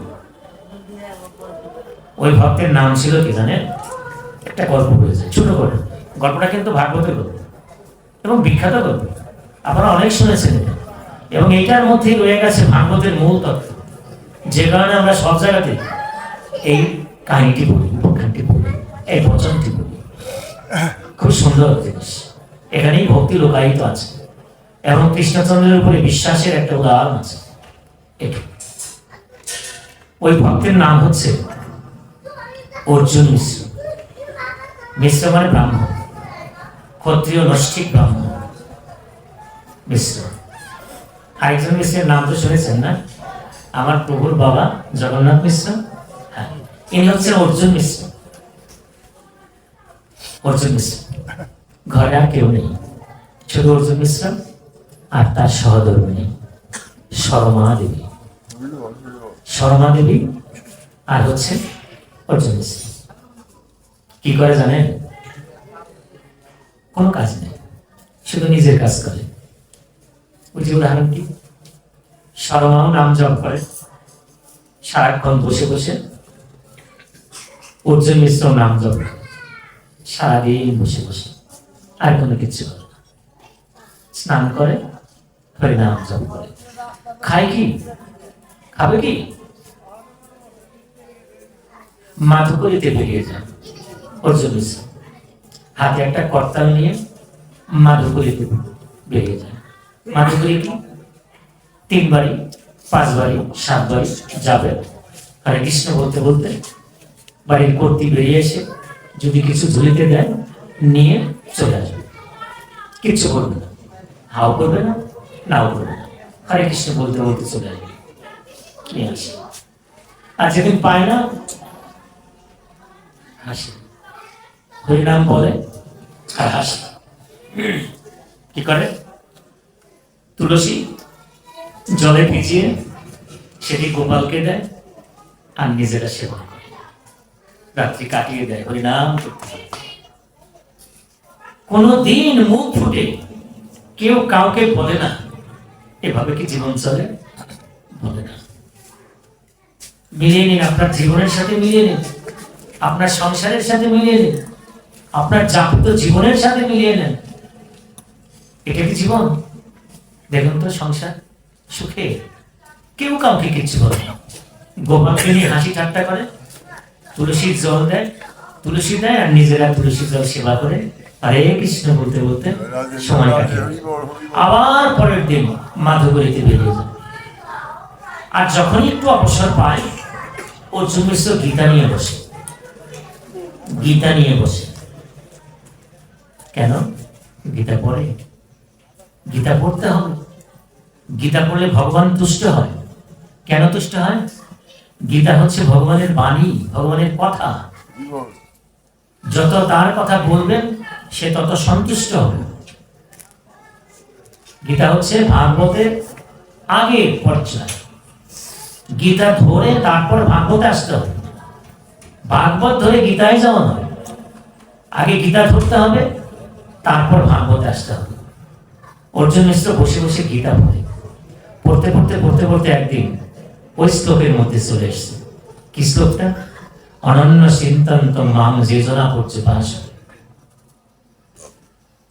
ওই ভক্তের নাম ছিল কি জানেন? একটা গল্প বলেছে, ছোট গল্প। গল্পটা কিন্তু ভাগবতের গল্প এবং বিখ্যাত গল্প, আপনারা অনেক শুনেছেন। এবং এইটার মধ্যেই রয়ে গেছে ভাগবতের মূল তত্ত্ব, যে কারণে আমরা সব জায়গাতে এই কাহিনীটি বলি, উপাখ্যানটি বলি, এই বচনটি বলি। খুব সুন্দর জিনিস, এখানেই ভক্তি লোকায়িত আছে এবং কৃষ্ণচন্দ্রের উপরে বিশ্বাসের একটা উদাহরণ আছে। ওই ভক্তের নাম হচ্ছে অর্জুন মিশ্র। মিশ্র মানে ব্রাহ্মণ, ক্ষত্রিয় নৈষ্ঠিক ব্রাহ্মণ মিশ্র। আরেকজন মিশ্রের নাম তো শুনেছেন না, আমার প্রভুর বাবা জগন্নাথ মিশ্র। হ্যাঁ, ইনি হচ্ছেন অর্জুন মিশ্র। অর্জুন মিশ্র ঘরে আর কেউ নেই, শুধু অর্জুন মিশ্র আর তার সহধর্মিণী শর্মা দেবী। শর্মা দেবী আর হচ্ছে অর্জুন মিশ্র। কি করে জানেন? কোনো কাজ নেই, শুধু নিজের কাজ করে। ওই যে উদাহরণ কি, শর্মাও নাম জপ করে সারাক্ষণ বসে বসে, অর্জুন মিশ্র নাম জপ করে সারাদিন বসে বসে, আর কোনো কিছু করে না। স্নান করে, হরিনাম জপ করে। খায় কি? খাবে কি? মাধুকরীতে বেরিয়ে যায় অর্জুন মিশ্র, হাতে একটা কর্তাল নিয়ে মাধুকরীতে বেরিয়ে যায়। মাধুকরী কি? 3 বাড়ি 5 বাড়ি 7 বাড়ি যাবে, হরে কৃষ্ণ বলতে বলতে বাড়ির কর্তি বেরিয়ে এসে যদি কিছু ঝুলিতে দেয় নিয়ে চলে আসবে, কিচ্ছু করবে না, হাও করবে না, নাও করবে না, হরে কৃষ্ণ বলতে বলতে চলে আসবে, নিয়ে আসে। আর যেদিন পায় না, হাসে, হরিনাম বলে আর হাসে। কি করে? তুলসী জলে ভিজিয়ে সেটি গোপালকে দেয় আর নিজেরা সেবন করে, রাত্রি কাটিয়ে দেয় হরিনাম করতে। কোনদিন মুখ ফুটে কেউ কাউকে বলে না এভাবে কি জীবন চলে, বলে না। মিলিয়ে নিন, আপনার জীবনের সাথে মিলিয়ে নিন, আপনার সংসারের সাথে মিলিয়ে নিন, আপনার যাপিত জীবনের সাথে মিলিয়ে নেন। এটা কি জীবন? দেখুন তো, সংসার সুখে, কেউ কাউকে কিচ্ছু বলে না। গোপালকে নিয়ে হাসি ঠাট্টা করে, তুলসীর জল দেয়, তুলসী দেয় আর নিজেরা তুলসী জল সেবা করে, হরে কৃষ্ণ বলতে বলতে সময় কাটিয়ে আবার পরের দিন মাধুকরীতে বেরিয়ে যায়। আর যখনই একটু অবসর পায়, অর্জুন মিশ্র গীতা নিয়ে বসে। গীতা নিয়ে বসে কেন? গীতা পড়ে, গীতা পড়তে হবে। গীতা পড়লে ভগবান তুষ্ট হয়। কেন তুষ্ট হয়? গীতা হচ্ছে ভগবানের বাণী, ভগবানের কথা। যত তার কথা বলবেন সে তত সন্তুষ্ট হবে। গীতা হচ্ছে ভাগবতের আগে পর্যায়। গীতা ধরে তারপর ভাগবতে আসতে হবে। ভাগবত ধরে গীতায় যাওয়া নয়, আগে গীতা ধরতে হবে, তারপর ভাগবতে আসতে হবে। অর্জুন মিশ্র বসে বসে গীতা পড়ে, পড়তে পড়তে পড়তে পড়তে একদিন ওই শ্লোকের মধ্যে চলে এসছে। কি শ্লোকটা? অনন্য চিন্তন্ত মাম যোজনা করছে ভাষা।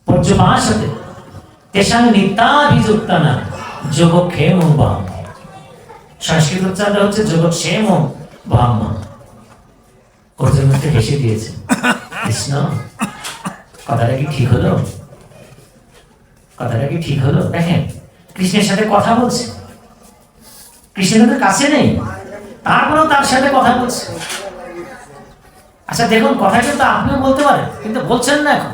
পর্যবাসতে তেষাং নিত্যাভিযুক্তানা যোগক্ষেম বাম। সংস্কৃত উচ্চারণ হচ্ছে যোগক্ষেম বাম। অর্জুন হেসে দিয়েছে। কৃষ্ণ, কথাটা কি ঠিক হলো? কথাটা কি ঠিক হলো? দেখেন, কৃষ্ণের সাথে কথা বলছে, কৃষ্ণের কাছে নেই, তারপরেও তার সাথে কথা বলছে। আচ্ছা দেখুন, কথা কিন্তু আপনিও বলতে পারেন, কিন্তু বলছেন না এখন।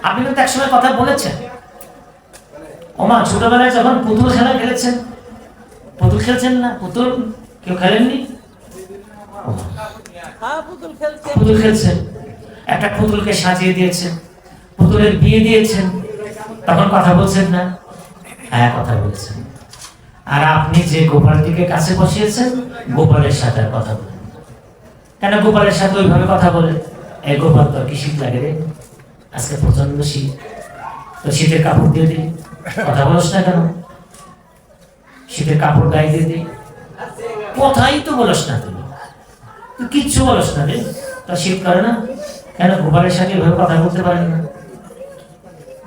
আপনি কিন্তু একসময় কথা বলেছেন। ওমা, ছোটবেলায় যখন পুতুল খেলা খেলেছেন, পুতুল খেলছেন না? পুতুল কেউ খেলেননি? পুতুল খেলছেন, একটা পুতুলকে সাজিয়ে দিয়েছেন, পুতুলের বিয়ে দিয়েছেন, তখন কথা বলছেন না? হ্যাঁ, কথা বলছেন। আর আপনি যে গোপালটিকে কাছে বসিয়েছেন, গোপালের সাথে আর কথা বলেন কেন? গোপালের সাথে ওইভাবে কথা বলেন, এই গোপাল, তো কি শীত লাগে রে, আজকে প্রচন্ড শীত, তো শীতের কাপড় দিয়ে দিই। কথা বলছ না কেন? শীতের কাপড় গায়ে দিয়ে দিই। কথাই তো বলস না, তুমি তো কিচ্ছু বলস না রে, তা শীত করে না কেন? গোপালের সাথে এভাবে কথা বলতে পারেন না?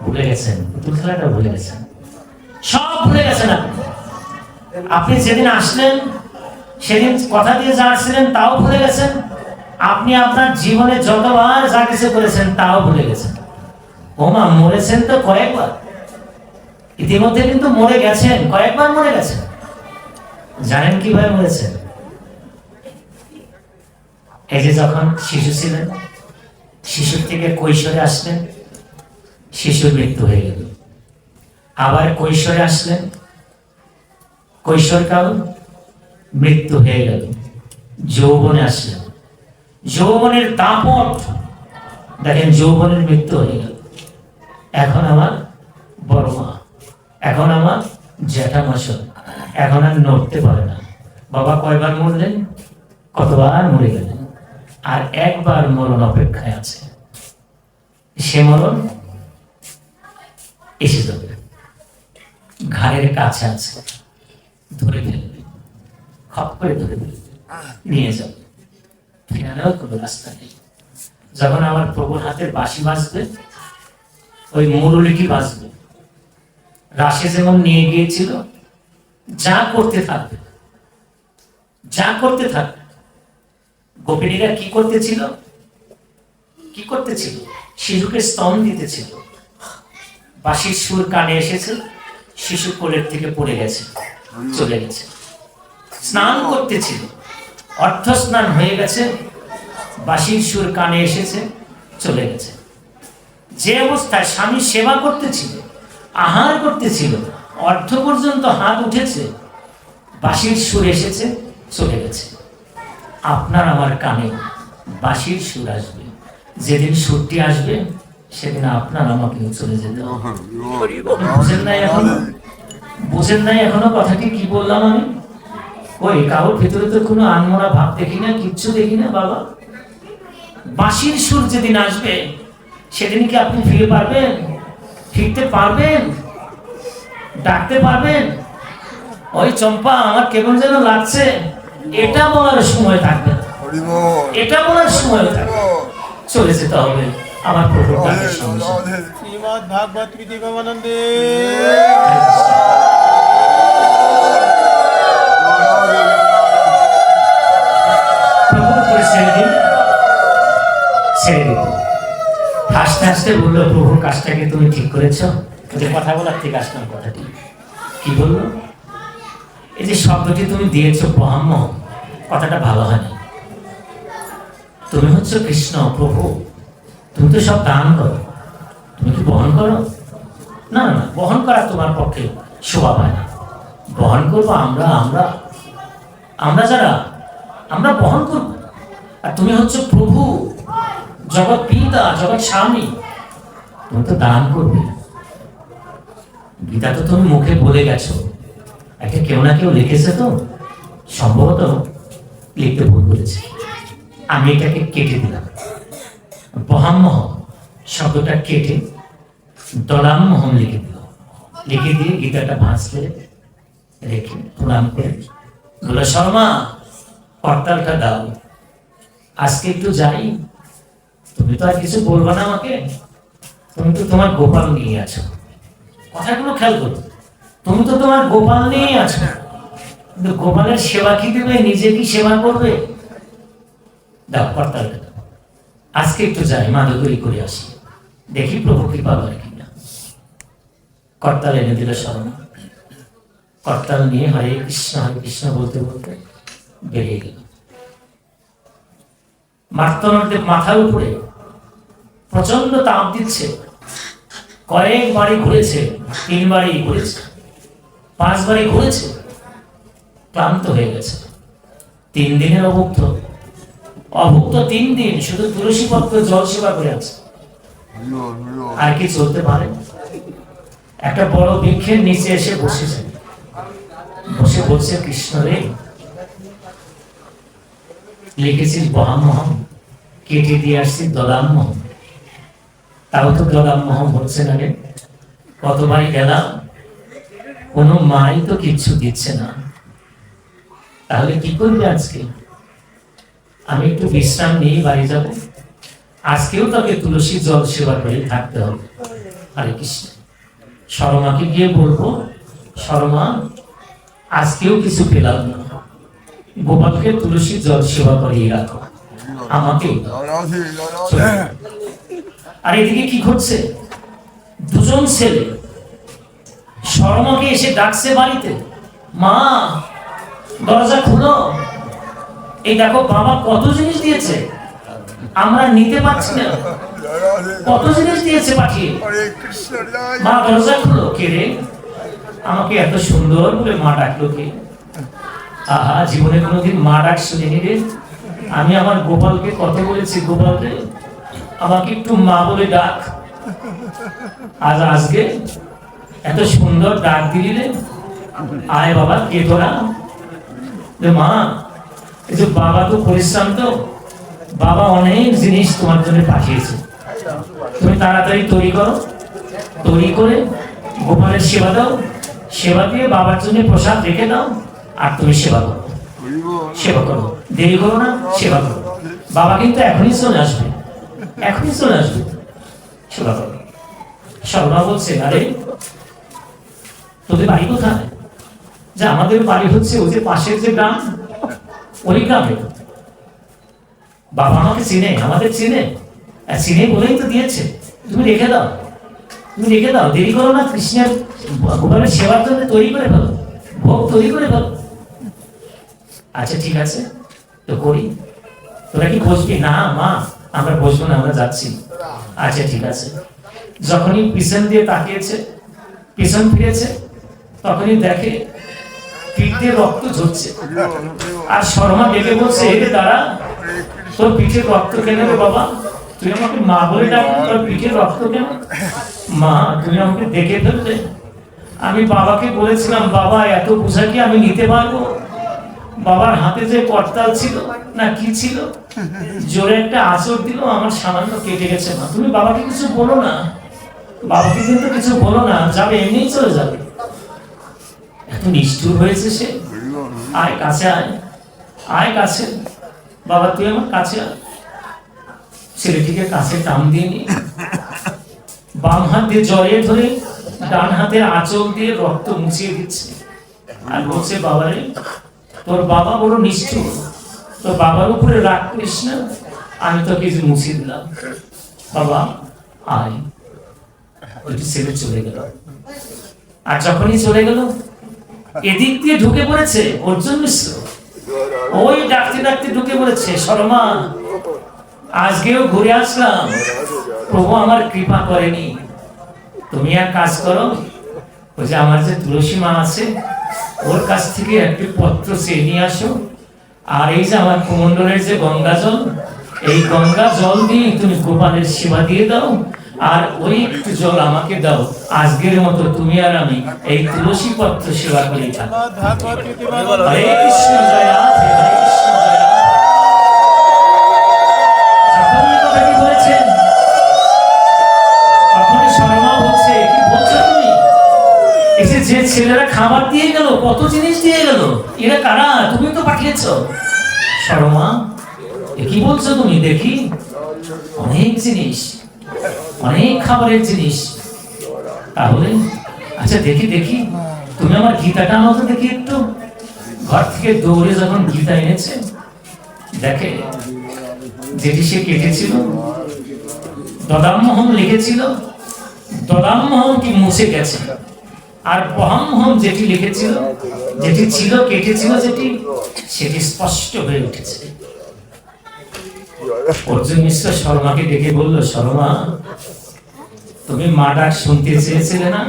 ভুলে গেছেন, পুতুল খেলাটা ভুলে গেছেন, সব ভুলে গেছেন আপনি। আপনি যেদিন আসলেন সেদিন কথা দিয়ে যা আসছিলেন তাও ভুলে গেছেন। আপনি আপনার জীবনে যতবার যা কিছু করেছেন তাও ভুলে গেছেন। ওমা, মরেছেন তো কয়েকবার, ইতিমধ্যে কিন্তু মরে গেছেন, কয়েকবার মরে গেছেন। জানেন কিভাবে মরেছেন? এই যে যখন শিশু ছিলেন, শিশুর থেকে কৈশোরে আসলেন, শিশুর মৃত্যু হয়ে গেল। আবার কৈশোরে আসলেন, কৈশোরকাল, মৃত্যু হয়ে গেল। যৌবনে আসলেন, যৌবনের দাপট, দেখেন যৌবনের মৃত্যু হয়ে গেল। এখন আমার বড় মা, এখন আমার জ্যাঠামশাই, এখন আর নড়তে পারে না। বাবা কয়বার মরলেন, কতবার মরে গেলেন, আর একবার মরণ অপেক্ষায় আছে। সে মরণ এসে যাবে, ঘাড়ের কাছে আছে, ধরে ফেলবে, খপ করে ধরে ফেলবে, নিয়ে যাবে, ফেরানোর কোনো রাস্তা নেই। যখন আমার প্রভুর হাতের বাঁশি বাজবে, ওই মুরুলিটি বাজবে, রাশে যেমন নিয়ে গিয়েছিল, যা করতে থাকবে, যা করতে থাকবে। গোপিনীরা কি করতেছিল? কি করতেছিল? শিশুকে স্তন দিতেছিল। বাঁশির সুর কানে এসেছে, শিশু কোলের থেকে পড়ে গেছে, চলে গেছে। স্নান করতেছিল, অর্থ স্নান হয়ে গেছে, বাঁশির সুর কানে এসেছে, চলে গেছে। যে অবস্থায় স্বামী সেবা করতেছিল, আহার করতেছিল, অর্থ পর্যন্ত হাত উঠেছে, বাঁশির সুর এসেছে, চলে গেছে। আপনার আমার কানে বাঁশির সুর আসবে, যেদিন সুরটি আসবে সেদিন আপনার আমাকেও চলে যেতে হবে। বুঝেন নাই এখনো? বুঝেন নাই এখনো কথাটি কি বললাম আমি? ওই কারোর ভেতরে তো কোনো আনমনা ভাব দেখি না, কিচ্ছু দেখি না বাবা। বাঁশির সুর যেদিন আসবে সেদিন কি আপনি ফিরে পারবেন? ফিরতে পারবেন? ডাকতে পারবেন? ওই চম্পা, আমার কেমন যেন লাগছে, এটা বলার সময় থাকবে না, এটা বলার সময় থাকবে, চলে যেতে হবে আমার প্রভুর ডাকের সঙ্গে। শ্রীমদ্ ভাগবত গীতি গোমানন্দে। প্রভুর উপরে ছেড়ে দিন, ছেড়ে দিন। হাসতে হাসতে বললো, প্রভুর কাজটাকে তুমি ঠিক করেছো? যে কথা বলার ঠিক আসলাম, কথাটি কি বললো? এই যে শব্দটি তুমি দিয়েছো ব্রহ্ম, কথাটা ভালো হয়নি। তুমি হচ্ছে কৃষ্ণ প্রভু, তুমি তো সব দান করো, তুমি কি বহন করো? না না, বহন করা তোমার পক্ষে শোভা পায় না। বহন করবো আমরা, আমরা আমরা যারা, আমরা বহন করব। আর তুমি হচ্ছে প্রভু, জগৎ পিতা, জগৎ স্বামী, তুমি তো দান করবে। গীতা তো তুমি মুখে বলে গেছো, একটা কেউ না কেউ লিখেছে, তো সম্ভবত লিখতে ভুল করেছে, আমি এটাকে কেটে দিলাম। বহাম্মহ শব্দটা কেটে দলাম্মহম লিখে দিল, লিখে দিয়ে গীতাটা ভাঁজলে রেখে প্রণাম করে বলে, শর্মা করতালটা দাও, আজকে একটু যাই, তুমি তো আর কিছু বলবো না আমাকে, তুমি তো তোমার গোপাল নিয়ে আছো, কথাগুলো খেয়াল করো, তুমি তো তোমার গোপাল নিয়ে আছো, কিন্তু গোপালের সেবা কি দেবে, নিজে কি সেবা করবে? দাও কর্তাল, আজকে একটু যাই মাদুকরি করে আসি, দেখি প্রভু কৃপা করে কিনা। কর্তাল এনে দিল শর্মা, কর্তাল নিয়ে হরে কৃষ্ণ বলতে বলতে বেরিয়ে গেল। মার্তনদেব মাথার উপরে প্রচন্ড তাপ দিচ্ছে, কয়েক বাড়ি ঘুরেছে, 3 বাড়ি ঘুরেছে, 5 বাড়ি ঘুরেছে, ক্লান্ত হয়ে গেছে। 3 দিনের অভুক্ত 3 দিন শুধু তুলসী পত্র জল সেবা করে আছে, আর কি চলতে পারে? একটা বড় বৃক্ষের নিচে এসে বসেছে, বসে বলছে, কৃষ্ণ রে, লিখেছিস বহামহম, কেটে দিয়ে আসছি দদামহম, তাও তো দদামহম হচ্ছে না রে। কতবার গেলাম, কোনো মাই তো কিচ্ছু দিচ্ছে না, তাহলে কি করবে আজকে? আমি একটু বিশ্রাম নিয়ে বাড়ি যাব, আজকেও তাকে তুলসী জল সেবা করে থাকতে হবে। হরে কৃষ্ণ। শর্মাকে গিয়ে বলবো, শর্মা আজকেও কিছু পেলাম না, গোপালকে তুলসী জল সেবা করিয়ে রাখো, আমাকে। আর এদিকে কি ঘটছে, 2জন ছেলে শর্মাকে এসে ডাকছে বাড়িতে, মা দরজা খুলো, এই দেখো বাবা কত জিনিস দিয়েছে, আমরা নিতে পারছি না, কত জিনিস দিয়েছে পাঠিয়ে, মা দরজা খুলো। কে রে, আমাকে এত সুন্দর বলে মা ডাকলো কে? আহা, জীবনে কোনোদিন মা ডাক শুনিনি রে। আমি আমার গোপালকে কত বলেছি, গোপাল রে আমাকে একটু মা বলে ডাক, আজকে এত সুন্দর ডাক দিলি রে। আয় বাবা, কে তোরা? মা, এই যে বাবা তো পরিশ্রান্ত, বাবা অনেক জিনিস তোমার জন্য পাঠিয়েছে, তুমি তাড়াতাড়ি তৈরি করো, তৈরি করে গোপালের সেবা দাও, সেবা দিয়ে বাবার জন্য প্রসাদ রেখে দাও, আর তুমি সেবা করো, সেবা করো, দেরি করো না, সেবা করো। বাবা কিন্তু এখনই চলে আসবে, এখনই চলে আসবে, সেবা করো। শর্মা বলছে, আরে তোদের বাড়ি কোথায়? যে আমাদের বাড়ি হচ্ছে ওই যে পাশের যে গ্রাম, ওই গ্রামে। বাবা আমাকে চিনে, আমাদের চিনে, চিনে বলেই তো দিয়েছে, তুমি রেখে দাও, তুমি রেখে দাও, দেরি করো না, কৃষ্ণের গোপালের সেবার জন্য তৈরি করে ফেলো, ভোগ তৈরি করে ফেলো। আচ্ছা ঠিক আছে, তো করি। তোরা কি বসবি? না মা, আমরা বসবো না, আমরা যাচ্ছি। আচ্ছা ঠিক আছে। যখনই পিছন দিয়ে তাকিয়েছে, পিছন ফিরেছে, তখনই দেখে পিঠ দিয়ে রক্ত ঝরছে, আর শর্মা ডেকে বলছে, এরে দাঁড়া, তোর পিঠে রক্ত কেন রে বাবা? তুই আমাকে মা বলে ডাকলি, তোর পিঠে রক্ত কেন? মা, তুমি আমাকে দেখে ফেললে, আমি বাবাকে বলেছিলাম, বাবা এত বোঝা কি আমি নিতে পারবো? বাবার হাতে যে করতাল ছিল না কি ছিল, জোরে একটা আঁচড় দিল, আমার সামান্য কেটে গেছে। মা, তুমি বাবাকে কিছু বলো না, বাবাকে কিন্তু কিছু বলো না, যাবে, এমনিই চলে যাবে। এত নিষ্ঠুর হয়েছে সে। আয় কাছে, আয়, আয় কাছে, বাবা তুই আমার কাছে আয়। ছেলেটিকে কাছে টান দিয়ে নিয়ে বাম হাত দিয়ে জড়িয়ে ধরে ডান হাতের আঁচল দিয়ে রক্ত মুছিয়ে দিচ্ছে, আর বলছে, বাবারে তোর বাবা বড় নিষ্ঠুর, তোর বাবার উপরে রাগ করিস না, আমি তোকে মুছিয়ে দিলাম, বাবা আয়। ওইটি ছেলে চলে গেল। আর যখনই চলে গেল, এদিক দিয়ে ঢুকে পড়েছে অর্জুন মিশ্র, ওই ডাকতে ডাকতে ঢুকে পড়েছে, শর্মা আজকেও ঘুরে আসলাম, প্রভু আমার কৃপা করেনি, তুমি এক কাজ করো, ওই যে আমার যে তুলসী মা আছে, ওর কাছ থেকে একটি পত্র চেয়ে নিয়ে আসো, আর এই যে আমার কুমণ্ডলের যে গঙ্গা জল, এই গঙ্গা জল দিয়ে তুমি গোপালের সেবা দিয়ে দাও, আর ওই একটু জল আমাকে দাও, আজকের মতো তুমি আর আমি এই তুলসী পত্র সেবা করে থাকি। হরে কৃষ্ণ জয় রাধে, হরে কৃষ্ণ জয় রাধে। যখন এই কথাটি বলেছেন, তখনই শর্মা বলছে, কি বলছো তুমি? এসে যে ছেলেরা খাবার দিয়ে গেল, কত জিনিস দিয়ে গেল, এরা কারা? তুমি তো পাঠিয়েছ। শর্মা, কি বলছো তুমি? দেখি, অনেক জিনিস, অনেক খাবারের জিনিস। তাহলে আচ্ছা দেখি দেখি, তুমি আমার গীতাটা আনো তো দেখি একটু। ঘর থেকে দৌড়ে যখন গীতা এনেছে, দেখে যেটি সে কেটেছিল, দদামোহম লিখেছিল, দদামোহমটি মুছে গেছে। আর বহামোহম যেটি লিখেছিল, যেটি ছিল কেটেছিল, যেটি সেটি স্পষ্ট হয়ে উঠেছে। অর্জুন মিশ্র শর্মাকে ডেকে বলল, শর্মা, তুমি মা ডাক শুনতে চেয়েছিলে না?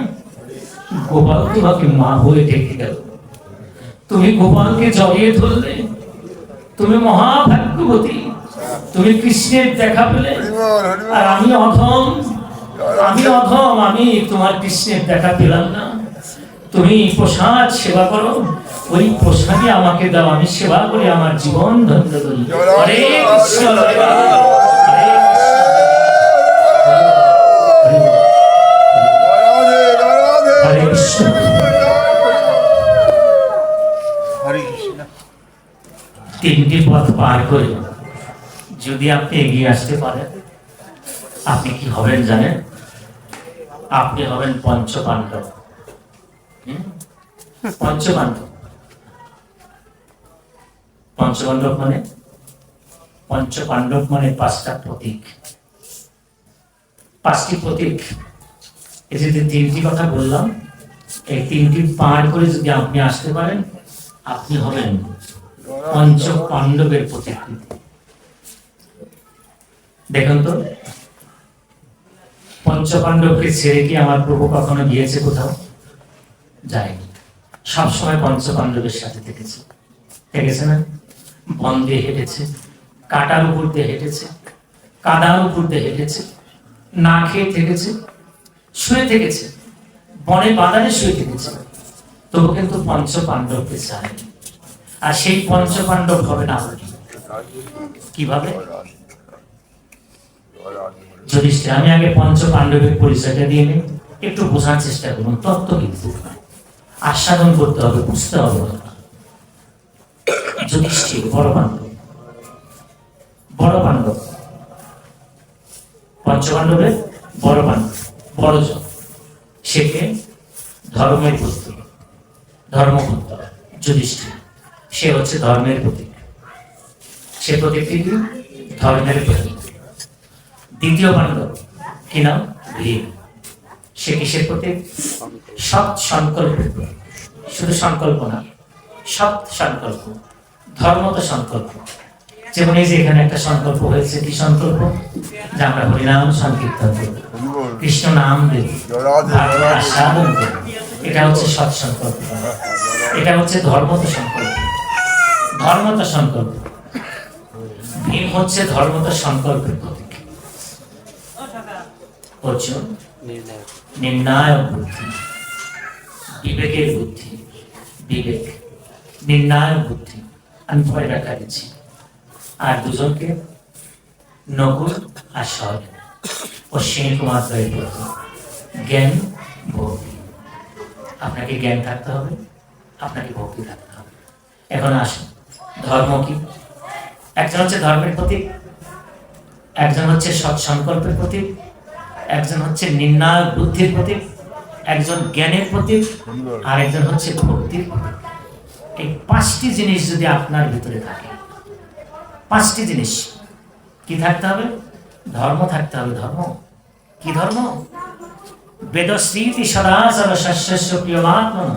গোপাল তোমাকে মা হয়ে ডেকে গেল, তুমি গোপালকে জড়িয়ে ধরলে, তুমি মহাভাগ্যবতী, তুমি কৃষ্ণের দেখা পেলে। আর আমি অধম, আমি তোমার কৃষ্ণের দেখা পেলাম না। তুমি প্রসাদ সেবা করো, ওই প্রসাদই আমাকে দাও, আমি সেবা করে আমার জীবন ধন্য করি। হরে কৃষ্ণ, হরে রাম, হরে হরে কৃষ্ণ। তিনটি পথ পার করে যদি আপনি এগিয়ে আসতে পারেন, আপনি কি হবেন জানেন? আপনি হবেন পঞ্চপাণ্ডব। পঞ্চপাণ্ডব, পঞ্চপাণ্ডব মানে, পঞ্চপাণ্ডব মানে পাঁচটা প্রতীক, পাঁচটি প্রতীক। এই যে তিনটি কথা বললাম, এই তিনটি পার করে যদি আপনি আসতে পারেন, আপনি হবেন পঞ্চপাণ্ডবের প্রতিকৃতি। দেখুন তো, পঞ্চপাণ্ডবকে ছেড়ে কি আমার প্রভু কখনো গিয়েছে কোথাও? যায়নি। সবসময় পঞ্চপাণ্ডবের সাথে থেকেছে, থেকেছে না? বন দিয়ে হেঁটেছে, কাটার উপর দিয়ে হেঁটেছে, কাদার উপর দিয়ে হেঁটেছে, না খেয়ে থেকেছে, শুয়ে থেকেছে, বনে বাদানে শুয়ে থেকেছে, তবু কিন্তু পঞ্চপাণ্ডবকে চায়নি। আর সেই পঞ্চপাণ্ডব হবে না কিভাবে? যুধিষ্ঠির, আমি আগে পঞ্চপাণ্ডবের পরিচয়টা দিয়ে নিই, একটু বোঝার চেষ্টা করুন। তত্ত্ব কিন্তু আস্বাদন করতে হবে, বুঝতে হবে। যুধিষ্ঠির বড় পাণ্ডব, বড় পাণ্ডব, পঞ্চপাণ্ডবের বড় পাণ্ডব, বড় জন। সেকে ধর্মের পুত্র, ধর্মপুত্র যুধিষ্ঠির, সে হচ্ছে ধর্মের প্রতীক। সে প্রতীকটি ধর্মের প্রতীক। দ্বিতীয় পাণ্ডব কি নাম? ভীম। সে কিসের প্রতীক? সৎ সংকল্পের প্রতীক। শুধু সংকল্প না, সৎ সংকল্প, ধর্মত সংকল্প। যেমন এই যে এখানে একটা সংকল্প হয়েছে, কি সংকল্প? যে আমরা হরিনাম সংকীর্তন করব, কৃষ্ণ নাম দেব, আস্বাদন করব। এটা হচ্ছে সৎ সংকল্প, এটা হচ্ছে ধর্মত সংকল্প। ধর্মত সংকল্প, ভীম হচ্ছে ধর্মত সংকল্পের প্রতীক। অর্জুন নির্ণায়ক বুদ্ধি, বিবেকের বুদ্ধি, বিবেক, নির্ণায়ক বুদ্ধি। আমি ভয় রাখা দিচ্ছি। আর দুজনকে নকুল আর সহদেব, অশ্বিনী কুমার দ্বয়ের প্রতীক। জ্ঞান, ভক্তি। আপনাকে জ্ঞান থাকতে হবে, আপনাকে ভক্তি থাকতে হবে। এখন আসুন, ধর্ম কি? একজন হচ্ছে ধর্মের প্রতীক, একজন হচ্ছে সৎ সংকল্পের প্রতীক, একজন হচ্ছে নির্ণায়ক বুদ্ধির প্রতীক, একজন জ্ঞানের প্রতীক, আর একজন হচ্ছে ভক্তির প্রতীক। এই পাঁচটি জিনিস যদি আপনার ভিতরে থাকে, পাঁচটি জিনিস কি থাকতে হবে? ধর্ম থাকতে হবে। ধর্ম কি? ধর্ম বেদস্মৃতি সদাচর শস্যস্য প্রিয়মাত্মন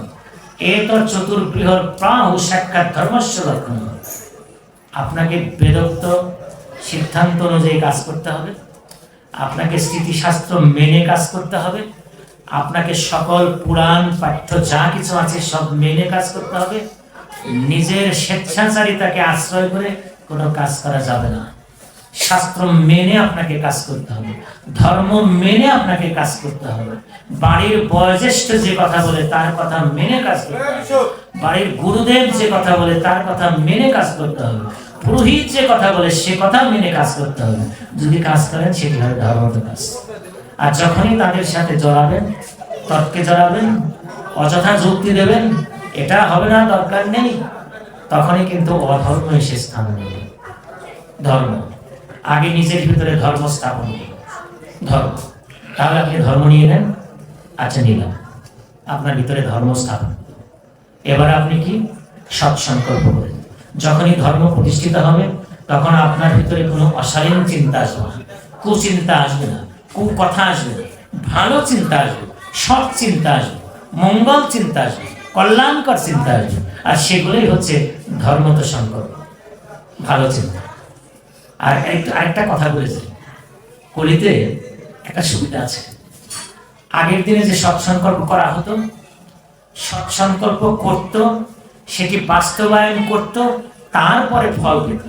এতর চতুর্বৃহৎ প্রাহু সাক্ষাৎ ধর্মস্য লক্ষণ। আপনাকে বেদোক্ত সিদ্ধান্ত অনুযায়ী কাজ করতে হবে, আপনাকে স্মৃতিশাস্ত্র মেনে কাজ করতে হবে, আপনাকে সকল পুরাণ পাঠ্য যা কিছু আছে সব মেনে কাজ করতে হবে। নিজের স্বেচ্ছাচারিতাকে আশ্রয় করে কোনো কাজ করা যাবে না। শাস্ত্র মেনে আপনাকে কাজ করতে হবে, ধর্ম মেনে আপনাকে কাজ করতে হবে। বাড়ির বয়োজ্যেষ্ঠ যে কথা বলে তার কথা মেনে কাজ করতে হবে, বাড়ির গুরুদেব যে কথা বলে তার কথা মেনে কাজ করতে হবে, পুরোহিত যে কথা বলে সে কথা মেনে কাজ করতে হবে। যদি কাজ করেন সেটি হবে ধর্মত কাজ। আর যখনই তাদের সাথে জড়াবেন, তর্কে জড়াবেন, অযথা যুক্তি দেবেন, এটা হবে না, দরকার নেই, তখনই কিন্তু অধর্ম এসে স্থান নেবে। ধর্ম আগে নিজের ভিতরে ধর্ম স্থাপন করুন। ধর্ম তাহলে আপনি ধর্ম নিয়ে নেন। আচ্ছা, নিলাম, আপনার ভিতরে ধর্ম স্থাপন। এবার আপনি কি সৎ সংকল্প করেন। যখনই ধর্ম প্রতিষ্ঠিত হবে তখন আপনার ভিতরে কোনো অশালীন চিন্তা আসবে না, কুচিন্তা আসবে না, কুকথা আসবে না, ভালো চিন্তা আসবে, সৎ চিন্তা আসবে, মঙ্গল চিন্তা আসবে, কল্যাণকর চিন্তা আসবে। আর সেগুলোই হচ্ছে ধর্মত সংকল্প, ভালো চিন্তা। আর আরেকটা কথা বলেছে, কলিতে একটা সুবিধা আছে। আগের দিনে যে সৎ সংকল্প করা হতো, সৎ সংকল্প করত, সেটি বাস্তবায়ন করত, তারপরে ফল পেত।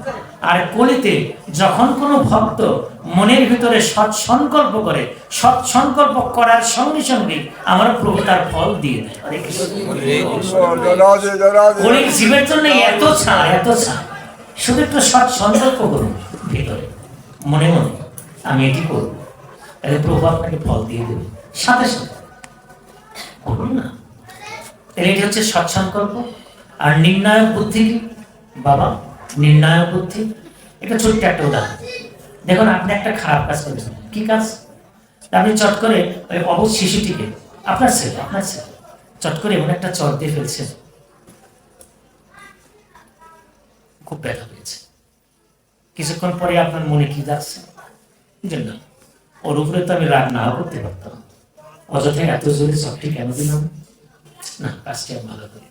আর কলিতে যখন কোনো ভক্ত মনের ভিতরে সৎ সংকল্প করে, সৎ সংকল্প করার সঙ্গে সঙ্গে আমার প্রভু তার ফল দিয়ে দেয়। কলির জীবের জন্য এত ছাড়, এত ছাড়। শুধু একটু সৎ সংকল্প করুন ভিতরে, মনে মনে আমি এটি করব, তাহলে প্রভু আপনাকে ফল দিয়ে দেবে সাথে সাথে। করুন না। তাহলে এটি হচ্ছে সৎ সংকল্প। আর নির্ণায়ক বুদ্ধি কি বাবা? নির্ণায়ক বুদ্ধি এটা ছোট্ট একটা উদাহরণ। দেখুন, আপনি একটা খারাপ কাজ করেছেন। কি কাজ? আপনি চট করে ওই অবুঝ শিশুটিকে, আপনার ছেলে চট করে এমন একটা চট দিয়ে ফেলছে, খুব ব্যথা হয়েছে। কিছুক্ষণ পরে আপনার মনে কি যাচ্ছে? না, ওর উপরে তো আমি রাগ নাও করতে পারতাম, অযথায় এত জোরে চটটি কেন দিলাম? না, কাজটি আমি ভালো করি।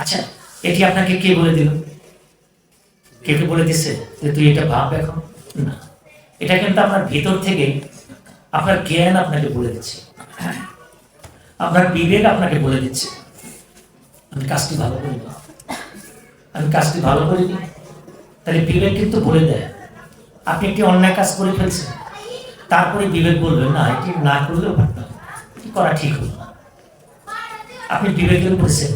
আচ্ছা, এটি আপনাকে কে বলে দিল? কে বলে দিছে যে তুই এটা ভাব এখন? না, এটা কিন্তু আপনার ভিতর থেকে আপনার জ্ঞান আপনাকে বলে দিচ্ছে, আপনার বিবেক আপনাকে বলে দিচ্ছে আমি কাজটি ভালো করি না, আমি কাজটি ভালো করিনি। তাহলে বিবেক কিন্তু বলে দেয় আপনি একটি অন্যায় কাজ করে ফেলছেন, তারপরে বিবেক বলবেন না, এটি না করলেও পারতাম, করা ঠিক হলো না। আপনি বিবেকের উপরে,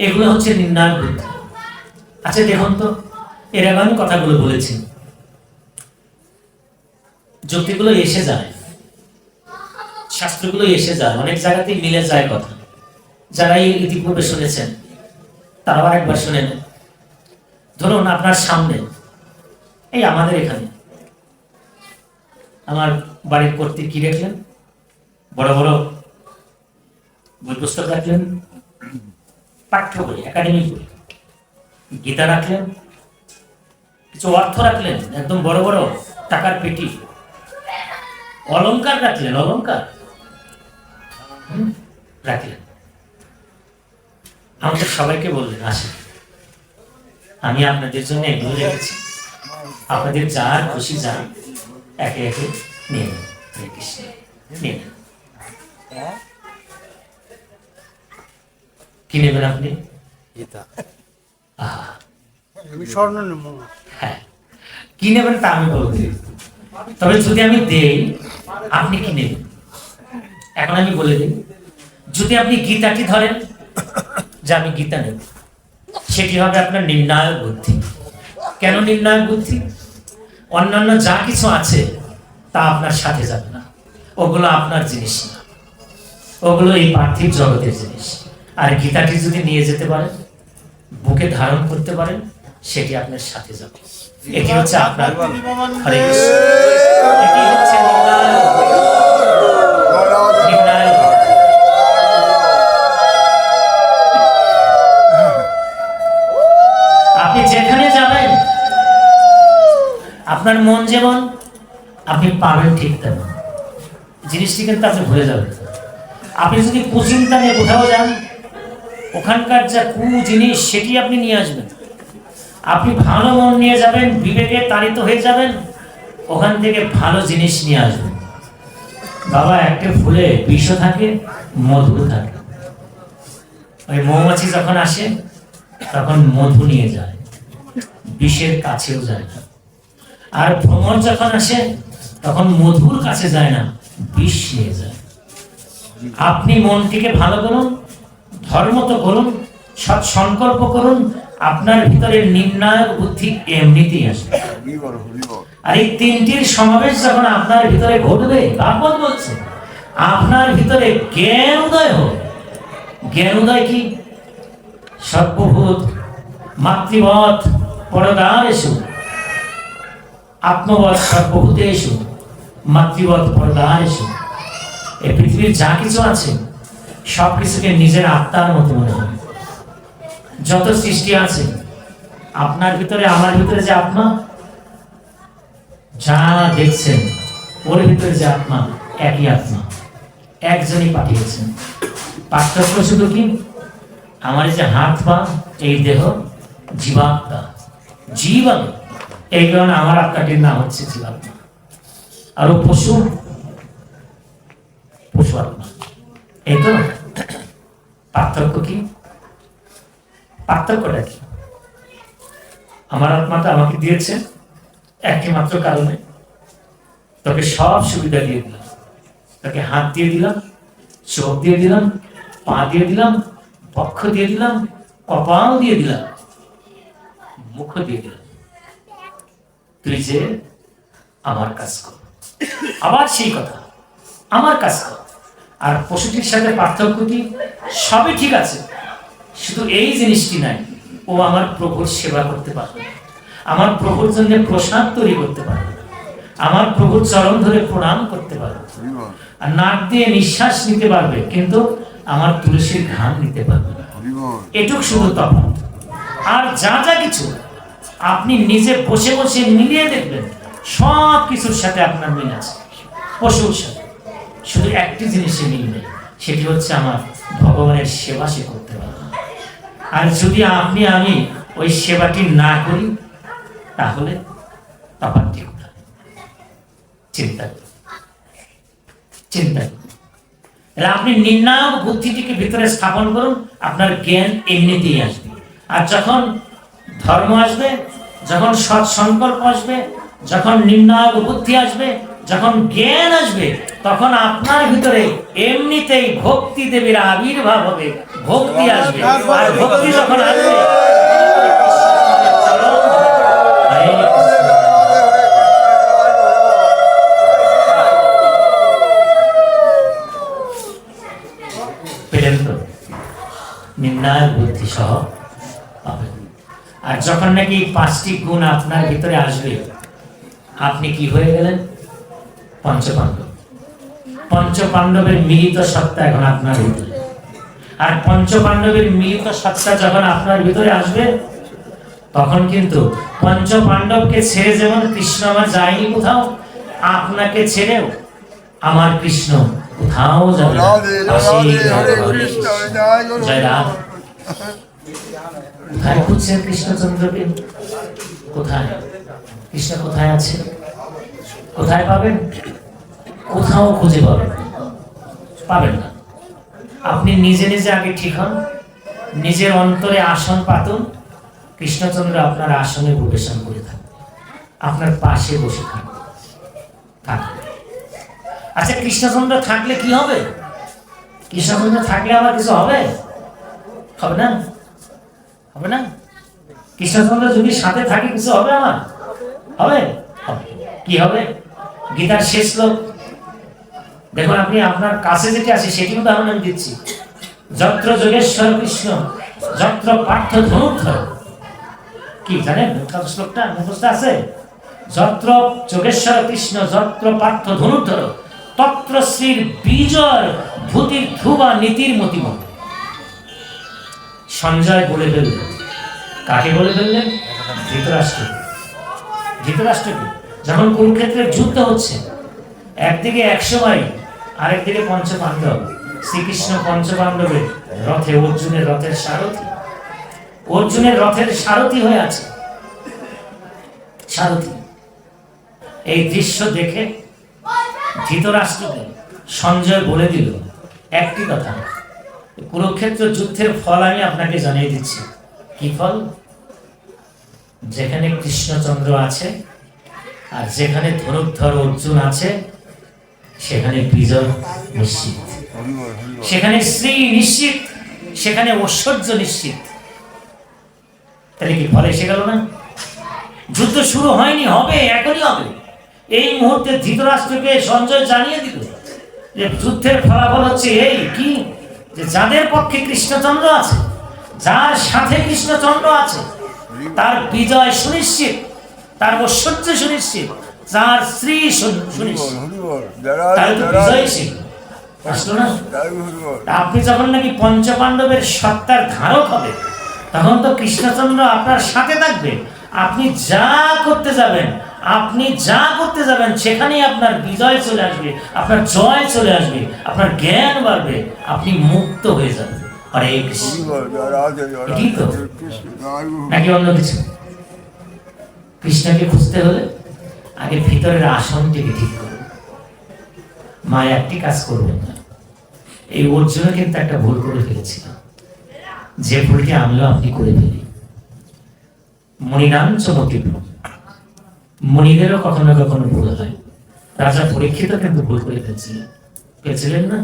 এগুলো হচ্ছে নির্ণায়ক বুদ্ধি। আচ্ছা দেখুন তো, এর আগে আমি কথাগুলো বলেছি, যুক্তিগুলো এসে যায়, শাস্ত্রগুলো এসে যায়, অনেক জায়গাতেই মিলে যায় কথা। যারা এই ইতিপূর্বে শুনেছেন তারাও একবার শুনে নেন। ধরুন আপনার সামনে, এই আমাদের এখানে আমার বাড়ির কর্তৃক কি রাখলেন? বড় বড় বই পুস্তক রাখলেন, পাঠ্য বই, একাডেমিক বই, গীতা রাখলেন, কিছু অর্থ রাখলেন, একদম বড় বড় টাকার পেটি, অলংকার রাখলেন, অলংকার রাখলেন। আমাদের সবাইকে বললেন আসেন, আমি আপনাদের জন্য এগুলো রেখেছি, আপনাদের যার খুশি যান একে একে নিয়ে নেন। হরে কৃষ্ণ, নিয়ে নেন। কি নেবেন আপনি? হ্যাঁ, কি নেবেন তা আমি বলবো, তবে যদি আমি দেই আপনি কি নেবেন এখন আমি বলে দিই। যদি আপনি গীতাটি ধরেন যে আমি গীতা নেব, সেটি হবে আপনার নির্ণায়ক বুদ্ধি। কেন নির্ণায়ক বুদ্ধি? অন্যান্য যা কিছু আছে তা আপনার সাথে যাবে না, ওগুলো আপনার জিনিস না, ওগুলো এই পার্থিব জগতের জিনিস। আর গীতাটি যদি নিয়ে যেতে পারেন, বুকে ধারণ করতে পারেন, সেটি আপনার সাথে যাবে। এটি হচ্ছে আপনার হরে কৃষ্ণ, এটি হচ্ছে নির্ণায়ক। আপনি যেখানে যাবেন আপনার মন যেমন আপনি পাবেন ঠিক তেমন জিনিসটি, কিন্তু আপনি ভুলে যাবেন। আপনি যদি কুচিন্তা নিয়ে কোথাও যান, ওখানকার যা কু জিনিস সেটি আপনি নিয়ে আসবেন। আপনি ভালো মন নিয়ে যাবেন, বিবেকে তাড়িত হয়ে যাবেন, ওখান থেকে ভালো জিনিস নিয়ে আসবেন। বাবা, একটা ফুলে বিষ থাকে, মধু থাকে। ওই মৌমাছি যখন আসে তখন মধু নিয়ে যায়, বিষের কাছেও যায় না। আর ভ্রমর যখন আসে তখন মধুর কাছে যায় না, বিষ নিয়ে যায়। আপনি মনটিকে ভালো করুন, ধর্ম তো করুন, সৎ সংকল্প করুন, আপনার ভিতরে নির্ণায়ক বুদ্ধি এমনিতেই আসবে। আর এই তিনটির সমাবেশ যখন আপনার ভিতরে ঘটবে, ভাগবত বলছে আপনার ভিতরে জ্ঞান উদয় হোক। জ্ঞান উদয় কি? সর্বভূত মাতৃবৎ পরদারেষু আত্মবৎ সর্বভূতেষু মাতৃবৎ পরদারেষু। এই পৃথিবীর যা কিছু আছে সবকিছুকে নিজের আত্মার মতো মনে হয়। যত সৃষ্টি আছে আপনার ভিতরে আমার ভিতরে যে আত্মা, যা দেখছেন ওর ভিতরে যে আত্মা, একই আত্মা, একজনই পাঠিয়েছেন। পার্থক্য শুধু কি, আমার যে হাত পা এই দেহ জীবাত্মা, জীব আমি, এই কারণে আমার আত্মাটির নাম হচ্ছে জীবাত্মা। আর ও পশু, পশু আত্মা। এই তো পার্থক্য। কি পার্থক্যটা কি? আমার আত্মাটা আমাকে দিয়েছে একটি মাত্র কারণে, তোকে সব সুবিধা দিয়ে দিলাম। তাকে হাত দিয়ে দিলাম, চোখ দিয়ে দিলাম, পা দিয়ে দিলাম, বক্ষ দিয়ে দিলাম, কপাল দিয়ে দিলাম, মুখ দিয়ে দিলাম। তুই যে আমার কাজ কর। আবার সেই কথা, আমার কাজ কর। আর পশুটির সাথে পার্থক্য কি? সবই ঠিক আছে, শুধু এই জিনিসটি নাই, ও আমার প্রভুর সেবা করতে পারবে, আমার প্রভুর জন্য প্রসাদ তৈরি করতে পারবে, আমার প্রভুর চরণ ধরে প্রণাম করতে পারবে, আর নাক দিয়ে নিঃশ্বাস নিতে পারবে, কিন্তু আমার তুলসীর ঘাম নিতে পারবে না। এটুক শুধু তফাৎ। আর যা যা কিছু আপনি নিজে বসে বসে মিলিয়ে দেখবেন, সব কিছুর সাথে আপনার মিল আছে, পশুর সাথে। শুধু একটি জিনিসে মিল নেই, সেটি হচ্ছে আমার ভগবানের সেবা সে করতে পারবে। আর যদি আপনি আমি ওই সেবাটি না করি, তাহলে তফাৎটি কোথায়? চিন্তা করুন, চিন্তা করুন। আপনি নির্ণায়ক বুদ্ধিটিকে ভিতরে স্থাপন করুন, আপনার জ্ঞান এমনিতেই আসবে। আর যখন ধর্ম আসবে, যখন সৎ সংকল্প আসবে, যখন নির্ণায়ক বুদ্ধি আসবে, যখন জ্ঞান আসবে, তখন আপনার ভিতরে এমনিতেই ভক্তি দেবীর আবির্ভাব হবে, ভক্তি আসবে। আর ভক্তি যখন আসবে, পেলেন তো নির্ণায়ক বুদ্ধি সহ পাবেন। আর যখন নাকি 5টি গুণ আপনার ভিতরে আসবে, আপনি কি হয়ে গেলেন? পঞ্চপাণ্ডব। পঞ্চপাণ্ডবের মিলিত সত্তা এখন আপনার ভিতরে। আর পঞ্চপাণ্ডবের মিলিত সত্তা যখন আপনার ভিতরে আসবে, তখন কিন্তু পঞ্চপাণ্ডবকে ছেড়ে যেমন কৃষ্ণ আমার যায়নি কোথাও, আপনাকে ছেড়েও আমার কৃষ্ণ কোথাও যাবে না। জয় রাম। কোথায় খুঁজছেন কৃষ্ণচন্দ্রকে? কোথায়? কৃষ্ণ কোথায় আছে? কোথায় পাবেন? কোথাও খুঁজে পাবেন না। আপনি নিজে নিজে আগে ঠিক হন, নিজের অন্তরে আসন পাতুন, কৃষ্ণচন্দ্র আপনার আসনে প্রবেশন করে থাকবে, আপনার পাশে বসে থাকবে। আচ্ছা, কৃষ্ণচন্দ্র থাকলে কি হবে? কৃষ্ণচন্দ্র থাকলে আমার কিছু হবে? হবে না, হবে না। কৃষ্ণচন্দ্র যদি সাথে থাকে কিছু হবে আমার? হবে। কি হবে? গীতার শেষ শ্লোক দেখুন, আপনি আপনার কাছে যেটি আছে সেটি উদাহরণ আমি দিচ্ছি। যত্র যোগেশ্বর কৃষ্ণ যত্র পার্থ ধনুর্ধর। কি জানেন শ্লোকটা? মুখস্থ আছে? যত্র যোগেশ্বর কৃষ্ণ যত্র পার্থ ধনুর্ধর তত্র শ্রীর বিজয় ভূতির ধ্রুবা নীতির মতিমত। সঞ্জয় বলে ফেললেন। কাকে বলে ফেললেন? ধৃতরাষ্ট্র। ধৃতরাষ্ট্রকে যখন কুরুক্ষেত্রের যুদ্ধ হচ্ছে, একদিকে 100 মাইল, আরেকদিকে পঞ্চপাণ্ডব। শ্রীকৃষ্ণ পঞ্চপাণ্ডবের রথে, অর্জুনের রথের সারথি, অর্জুনের রথের সারথি হয়ে আছে। সারথি। এই দৃশ্য দেখে ধৃতরাষ্ট্রকে সঞ্জয় বলে দিল একটি কথা, কুরুক্ষেত্র যুদ্ধের ফল আমি আপনাকে জানিয়ে দিচ্ছি। কি ফল? যেখানে কৃষ্ণচন্দ্র আছে আর যেখানে ধনুর্ধর অর্জুন আছে, সেখানে বিজয় নিশ্চিত, সেখানে শ্রী নিশ্চিত, সেখানে ঐশ্বর্য নিশ্চিত। তাহলে কি ফল এসে গেল না? যুদ্ধ শুরু হয়নি, হবে, এখনই হবে। এই মুহূর্তে ধৃতরাষ্ট্রকে সঞ্জয় জানিয়ে দিল যে যুদ্ধের ফলাফল হচ্ছে এই, কি যে যাদের পক্ষে কৃষ্ণচন্দ্র আছে, যার সাথে কৃষ্ণচন্দ্র আছে, তার বিজয় সুনিশ্চিত, তার ঐশ্বর্য সুনিশ্চিত। যার শ্রী শুনিস তাহলে তো বিজয়শীল আসলো না। আপনি যখন নাকি পঞ্চপাণ্ডবের সত্তার ধারক হবে তখন তো কৃষ্ণচন্দ্র আপনার সাথে থাকবে। আপনি যা করতে যাবেন সেখানেই আপনার বিজয় চলে আসবে, আপনার জয় চলে আসবে, আপনার জ্ঞান বাড়বে, আপনি মুক্ত হয়ে যাবেন। হরে কৃষ্ণ। এটাই তো নাকি অন্য কিছু? কৃষ্ণকে খুঁজতে হলে আগে ভিতরের আসনটিকে ঠিক করুন। মা একটি কাজ করবেন না। এই অর্জুন কিন্তু একটা ভুল করে ফেলেছিল, যে ভুলটি আমিও আপনি করে ফেলি। মণিনাঞ্চ মতিভ্র, মণিদেরও কখনো কখনো ভুল হয়। রাজা পরীক্ষিত কিন্তু ভুল করে ফেলছিলেন না,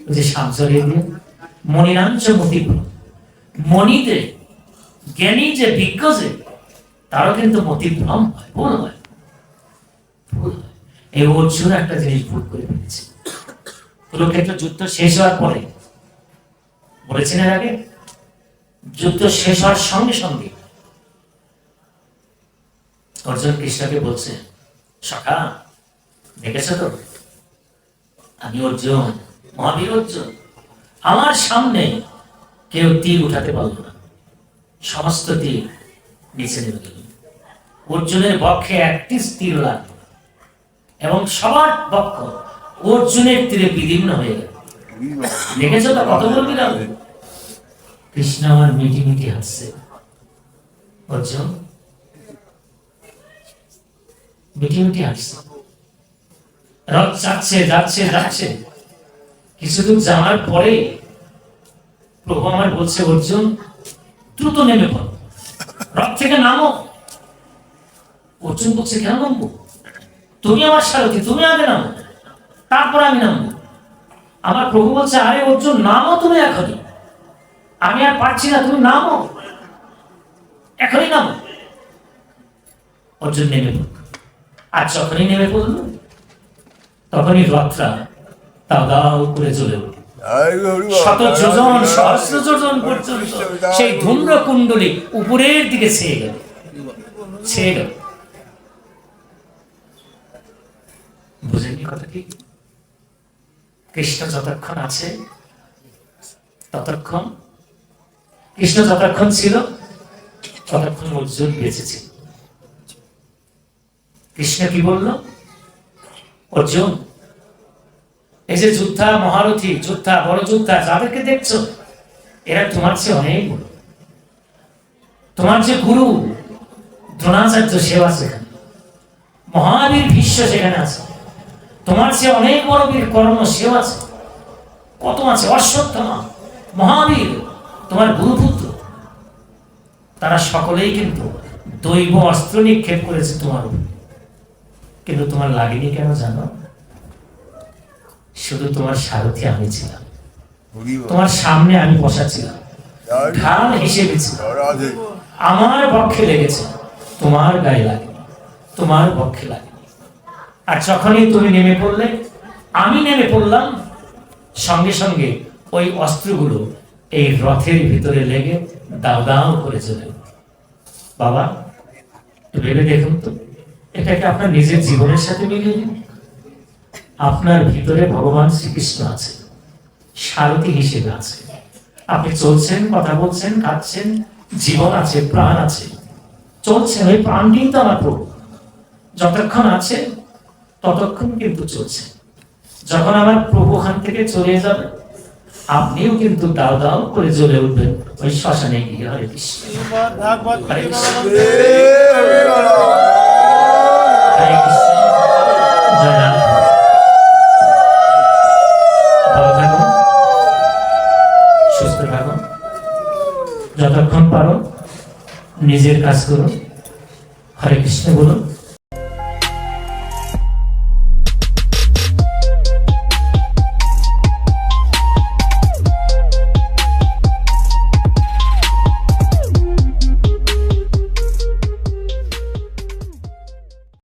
ওই যে সামচরিয়ে দিয়ে মণিনাঞ্চ মতিভ্র, মণিতে জ্ঞানী যে বিজ্ঞ যে তারও কিন্তু মতিভ্রম হয়, ভুল হয়। এই অর্জুন একটা জিনিস ভুল করে ফেলেছে। কুরুক্ষেত্র যুদ্ধ শেষ হওয়ার পরে বলেছেন, এর আগে যুদ্ধ শেষ হওয়ার সঙ্গে সঙ্গে অর্জুন কৃষ্ণকে বলছে, সখা দেখেছ তো আমি অর্জুন, মহাবীর অর্জুন, আমার সামনে কেউ তীর উঠাতে পারলো না, সমস্ত তীর নিচে নেমে গেল। অর্জুনের বক্ষে একটি তীর লাগলো এবং সবার বক্ষ অর্জুনের তীরে বিদীর্ণ হয়ে গেল। দেখেছো তো কত বলবি না? কৃষ্ণ আমার মিটি মিটি হাসছে। অর্জুন মিটি মিটি হাসছে। রথ যাচ্ছে কিছু দূর যাওয়ার পরে প্রভু আমার বলছে, অর্জুন দ্রুত নেমে পড়ো, রথ থেকে নামো। অর্জুন বলছে, কেন নামবো? তুমি আমার সারথি, তুমি আগে নামো, তারপর আমি নামবো। আমার প্রভু বলছে, আরে অর্জুন নামো তুমি এখনই, আমি আর পারছি না, তুমি নামো, এখনই নামো। অর্জুন নেমে পড়ল। আর যখনই নেমে পড়ল তখনই রথটা দাও দাও করে চলে উঠল। শত যোজন সহস্র যোজন পর্যন্ত সেই ধূম্র কুণ্ডলী উপরের দিকে ছেয়ে গেল। বুঝেননি কথা কি? কৃষ্ণ যতক্ষণ আছে ততক্ষণ, কৃষ্ণ যতক্ষণ ছিল ততক্ষণ অর্জুন বেঁচে ছিল। কৃষ্ণ কি বলল? অর্জুন এই যে যোদ্ধা, মহারথী যোদ্ধা, বড় যোদ্ধা যাদেরকে দেখছো, এরা তোমার চেয়ে অনেক বড়। তোমার যে গুরু দ্রোণাচার্য সেও আছে এখানে, মহাবীর ভীষ্ম সেখানে আছে, তোমার চেয়ে অনেক বড় বীর কর্ণ সেও আছে, কত আছে, অশ্বত্থামা মহাবীর তোমার গুরুপুত্র, তারা সকলেই কিন্তু দৈব অস্ত্র নিক্ষেপ করেছে তোমার উপর। কিন্তু তোমার লাগেনি কেন জানো? শুধু তোমার সারথি আমি ছিলাম, তোমার সামনে আমি বসা ছিলাম, ঢাল হিসেবে ছিল, আমার পক্ষে লেগেছে, তোমার গায়ে লাগেনি, তোমার পক্ষে লাগেনি। আর যখনই তুমি নেমে পড়লে, আমি নেমে পড়লাম, সঙ্গে সঙ্গে ওই অস্ত্রগুলো এই রথের ভিতরে লেগে দাও দাও করে চলে। বাবা ভেবে দেখুন তো, এটাকে আপনার নিজের জীবনের সাথে মিলিয়ে দিন। আপনার ভিতরে ভগবান শ্রীকৃষ্ণ আছে, সারথি হিসেবে আছে। আপনি চলছেন, কথা বলছেন, খাচ্ছেন, জীবন আছে, প্রাণ আছে, চলছেন। ওই প্রাণটি তো আমার প্রভু, যতক্ষণ আছে ততক্ষণ কিন্তু চলছে। যখন আমার প্রভু ওখান থেকে চলে যাবে, আপনিও কিন্তু দাও দাও করে জ্বলে উঠবেন ওই শ্মশানে গিয়ে। হরে কৃষ্ণ, হরে কৃষ্ণ, হরে কৃষ্ণ। জয় রাম। ভালো থাকুন, সুস্থ থাকুন, যতক্ষণ পারো নিজের কাজ করুন। হরে কৃষ্ণ বলুন।